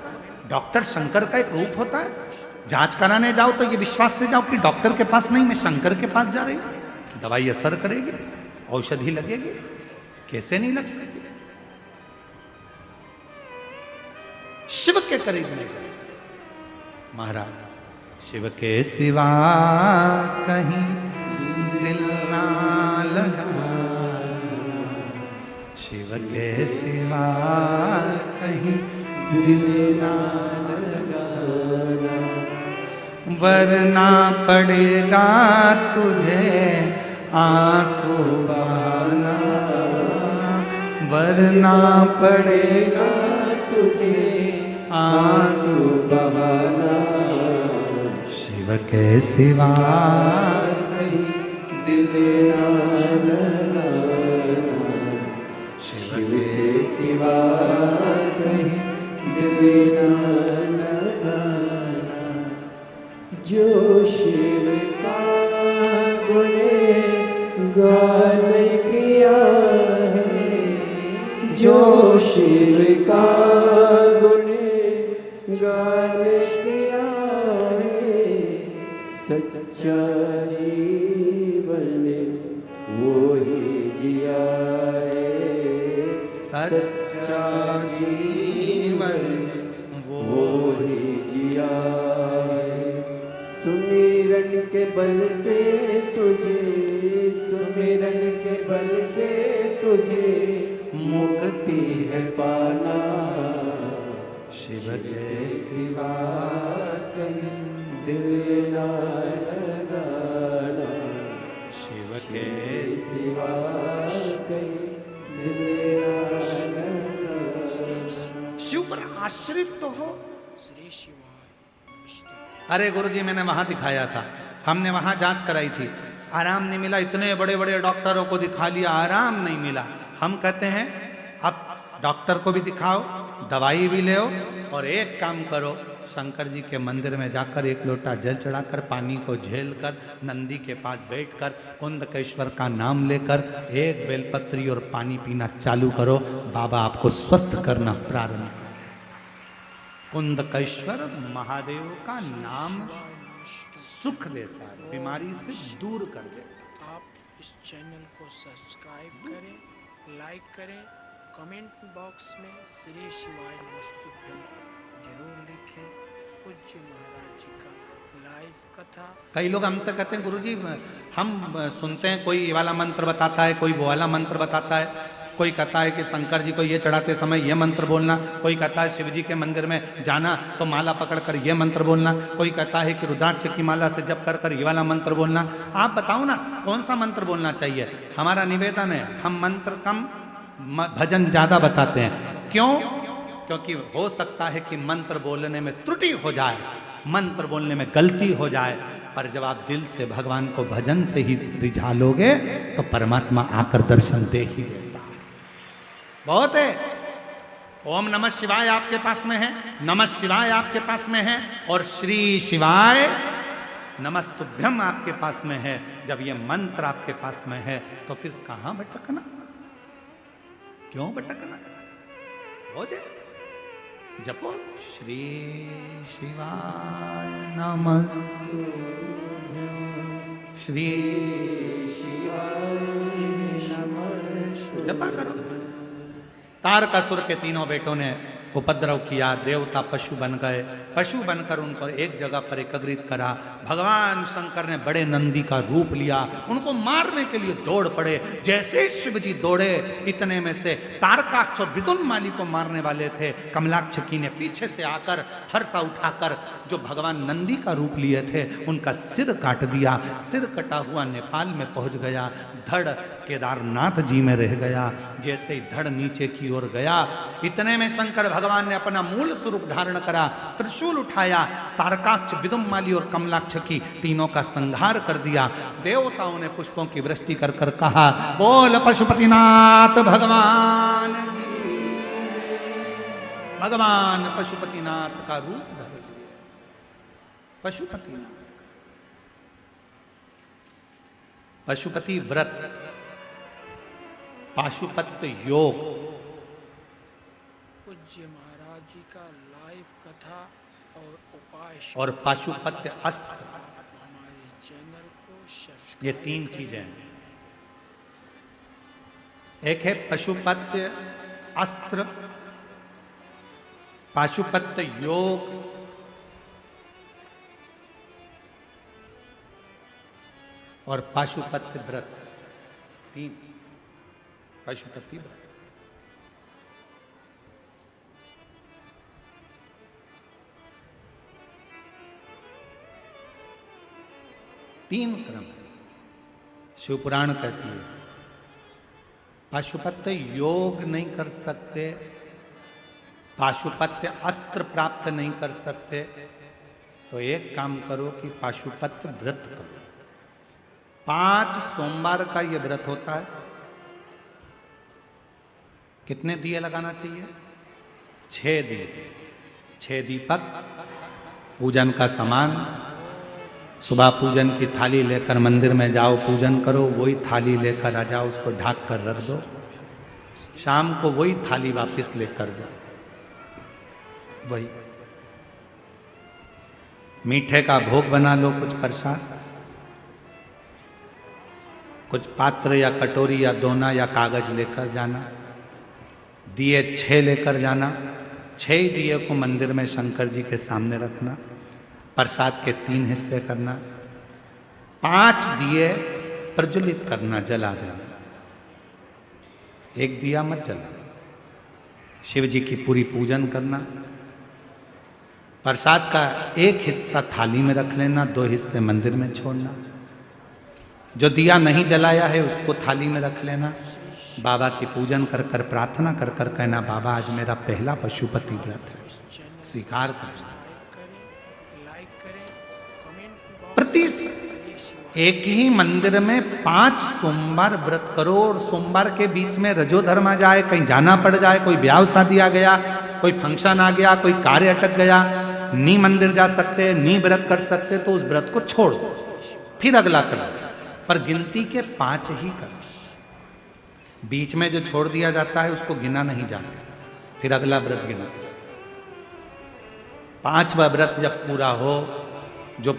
डॉक्टर शंकर का एक रूप होता है। जांच कराने जाओ तो ये विश्वास से जाओ कि डॉक्टर के पास नहीं, मैं शंकर के पास जा रही हूं। दवाई असर करेगी, औषधि लगेगी, कैसे नहीं लग सकती? शिव के करीब नहीं गए महाराज। शिव के सिवा कहीं दिल ना लगा, शिव के सिवा कहीं दिल ना लगा, वरना पड़ेगा तुझे आंसू बहाना, वरना पड़ेगा तुझे आंसू बहाना। शिव के सिवा कहीं दिल ना लगाना, शिव के सिवा कहीं दिल ना लगाना। जो शिव का गुणे गान किया है, जो सच्चा जीवन वो ही जिया है। सुमिरन के बल से तुझे, सुमिरन के बल से तुझे मुक्ति है पाना। शिव के सिवा कहीं दिल ना लगाना। शिव के सिवा कहीं दिल ना लगाना। शिव पर आश्रित तो हो। श्री शिवाय विष्णु। अरे गुरुजी मैंने वहां दिखाया था, हमने वहां जांच कराई थी, आराम नहीं मिला। इतने बड़े बड़े डॉक्टरों को दिखा लिया, आराम नहीं मिला। हम कहते हैं अब डॉक्टर को भी दिखाओ, दवाई भी ले और एक काम करो, शंकर जी के मंदिर में जाकर एक लोटा जल चढ़ाकर पानी को झेल कर नंदी के पास बैठकर कुंदकेश्वर का नाम लेकर एक बेलपत्री और पानी पीना चालू करो। बाबा आपको स्वस्थ करना प्रारंभ करें। कुंदकेश्वर महादेव का नाम सुख देता है, बीमारी से दूर कर देता है। आप इस चैनल को सब्सक्राइब करें, लाइक करें, कमेंट बॉक्स में श्री शिवाय नमस्तुभ्यम जरूर लिखें। पूज्य महाराज जी का लाइव कथा। कई लोग हमसे कहते हैं गुरुजी हम सुनते हैं, कोई ये वाला मंत्र बताता है, कोई वो वाला मंत्र बताता है, कोई कहता है कि शंकर जी को ये चढ़ाते समय ये मंत्र बोलना, कोई कहता है शिव जी के मंदिर में जाना तो माला पकड़कर ये मंत्र बोलना, कोई कहता है कि रुद्राक्ष की माला से जप कर कर ये वाला मंत्र बोलना। आप बताओ ना कौन सा मंत्र बोलना चाहिए। हमारा निवेदन है, हम मंत्र कम भजन ज्यादा बताते हैं। क्यों? क्योंकि हो सकता है कि मंत्र बोलने में त्रुटि हो जाए, मंत्र बोलने में गलती हो जाए, पर जब आप दिल से भगवान को भजन से ही रिझा लोगे तो परमात्मा आकर दर्शन दे ही देता है। बहुत है। ओम नमः शिवाय आपके पास में है, नमः शिवाय आपके पास में है, और श्री शिवाय नमस्तुभ्यम आपके पास में है। जब ये मंत्र आपके पास में है तो फिर कहां भटकना, क्यों भटकना। हो जाए जपो श्री शिवाय नमस्तुभ्यं, श्री शिवाय नमस्तुभ्यं। जपा करो। तारकासुर के तीनों बेटों ने उपद्रव किया, देवता पशु बन गए, पशु बनकर उनको एक जगह पर एकत्रित करा। भगवान शंकर ने बड़े नंदी का रूप लिया, उनको मारने के लिए दौड़ पड़े। जैसे शिव जी दौड़े, इतने में से तारकाक्ष और विदुन्माली को मारने वाले थे, कमलाक्षकी ने पीछे से आकर फरसा उठाकर जो भगवान नंदी का रूप लिए थे उनका सिर काट दिया। सिर कटा हुआ नेपाल में पहुंच गया, धड़ केदारनाथ जी में रह गया। जैसे ही धड़ नीचे की ओर गया, इतने में शंकर भगवान ने अपना मूल स्वरूप धारण करा, त्रिशूल उठाया, तारकाक्ष, विदुम्माली और कमलाक्षकी तीनों का संहार कर दिया। देवताओं ने पुष्पों की वृष्टि कर कर कहा, बोल पशुपतिनाथ भगवान। भगवान पशुपतिनाथ का रूप धर लिया। पशुपतिनाथ, पशुपति व्रत, पाशुपत्य योग। पूज्य महाराज जी का लाइव कथा और उपाय और पाशुपत्य अस्त्र, हमारे चैनल को सब्सक्राइब। ये तीन चीजें हैं। एक है पशुपत्य अस्त्र, पाशुपत्य योग और पाशुपत्य व्रत। तीन पशुपति व्रत। तीन क्रम है। शिवपुराण कहती है पाशुपत्य योग नहीं कर सकते, पाशुपत्य अस्त्र प्राप्त नहीं कर सकते, तो एक काम करो कि पाशुपत्य व्रत करो। 5 सोमवार का ये व्रत होता है। कितने दिए लगाना चाहिए? 6 दिए, 6 दीपक, पूजन का सामान। सुबह पूजन की थाली लेकर मंदिर में जाओ, पूजन करो, वही थाली लेकर आ जाओ, उसको ढक कर रख दो। शाम को वही थाली वापस लेकर जाओ। वही मीठे का भोग बना लो, कुछ प्रसाद, कुछ पात्र या कटोरी या दोना या कागज लेकर जाना। दिए 6 लेकर जाना, 6 दिए को मंदिर में शंकर जी के सामने रखना, प्रसाद के 3 हिस्से करना, 5 दिए प्रज्वलित करना, जला देना, 1 दिया मत जला। शिव जी की पूरी पूजन करना, प्रसाद का 1 हिस्सा थाली में रख लेना, 2 हिस्से मंदिर में छोड़ना। जो दिया नहीं जलाया है उसको थाली में रख लेना, बाबा की पूजन कर कर प्रार्थना कर कर कहना, बाबा आज मेरा पहला पशुपति व्रत है, स्वीकार कर। लाइक करें, कमेंट प्रति एक ही मंदिर में 5 सोमवार व्रत करो, और सोमवार के बीच में रजोधर्म आ जाए, कहीं जाना पड़ जाए, कोई ब्याह शादी आ गया, कोई फंक्शन आ गया, कोई कार्य अटक गया, नी मंदिर जा सकते, नी व्रत कर सकते, तो उस व्रत को छोड़ दो, फिर अगला करो, पर गिनती के 5 ही करो। बीच में जो छोड़ दिया जाता है उसको गिना नहीं जाता, फिर अगला व्रत गिना। 5वां व्रत जब पूरा हो, जो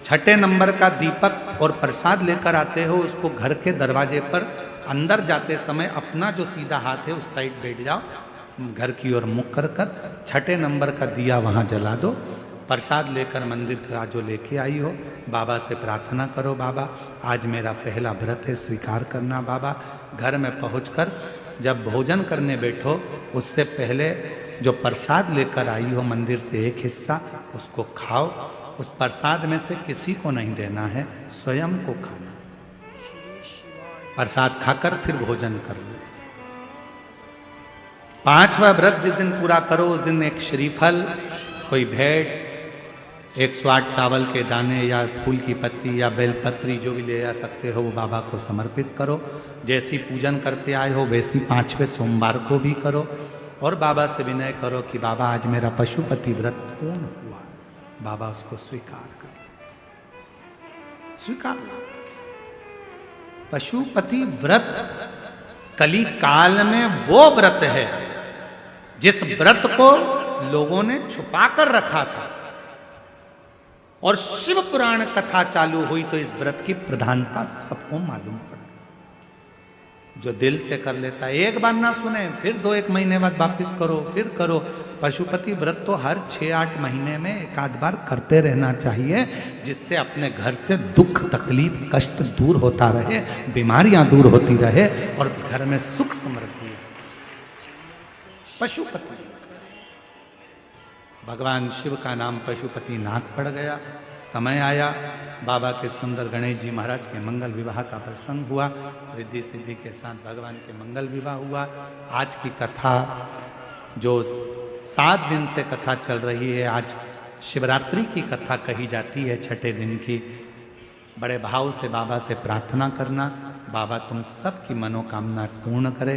6ठे नंबर का दीपक और प्रसाद लेकर आते हो, उसको घर के दरवाजे पर अंदर जाते समय अपना जो सीधा हाथ है उस साइड बैठ जाओ, घर की ओर मुख कर कर 6ठे नंबर का दिया वहाँ जला दो। प्रसाद लेकर मंदिर का जो लेके आई हो, बाबा से प्रार्थना करो, बाबा आज मेरा पहला व्रत है, स्वीकार करना बाबा। घर में पहुंचकर जब भोजन करने बैठो, उससे पहले जो प्रसाद लेकर आई हो मंदिर से 1 हिस्सा उसको खाओ। उस प्रसाद में से किसी को नहीं देना है, स्वयं को खाना। प्रसाद खाकर फिर भोजन कर लो। 5वां व्रत जिस दिन पूरा करो उस दिन एक श्रीफल, कोई भेंट, 108 चावल के दाने या फूल की पत्ती या बेलपत्री जो भी ले जा सकते हो वो बाबा को समर्पित करो। जैसी पूजन करते आए हो वैसी 5वें सोमवार को भी करो, और बाबा से विनय करो कि बाबा आज मेरा पशुपति व्रत पूर्ण हुआ। बाबा उसको स्वीकार कर, स्वीकार। पशुपति व्रत कली काल में वो व्रत है जिस व्रत को लोगों ने छुपा कर रखा था, और शिव पुराण कथा चालू हुई तो इस व्रत की प्रधानता सबको मालूम पड़ गई। जो दिल से कर लेता है, एक बार ना सुने फिर 2-1 महीने बाद वापिस करो, फिर करो। पशुपति व्रत तो हर 6-8 महीने में एक आध बार करते रहना चाहिए, जिससे अपने घर से दुख तकलीफ कष्ट दूर होता रहे, बीमारियां दूर होती रहे और घर में सुख समृद्धि। पशुपति, भगवान शिव का नाम पशुपति नाथ पड़ गया। समय आया, बाबा के सुंदर गणेश जी महाराज के मंगल विवाह का प्रसंग हुआ, रिद्धि सिद्धि के साथ भगवान के मंगल विवाह हुआ। आज की कथा जो 7 दिन से कथा चल रही है, आज शिवरात्रि की कथा कही जाती है, 6ठे दिन की। बड़े भाव से बाबा से प्रार्थना करना, बाबा तुम सबकी मनोकामना पूर्ण करे।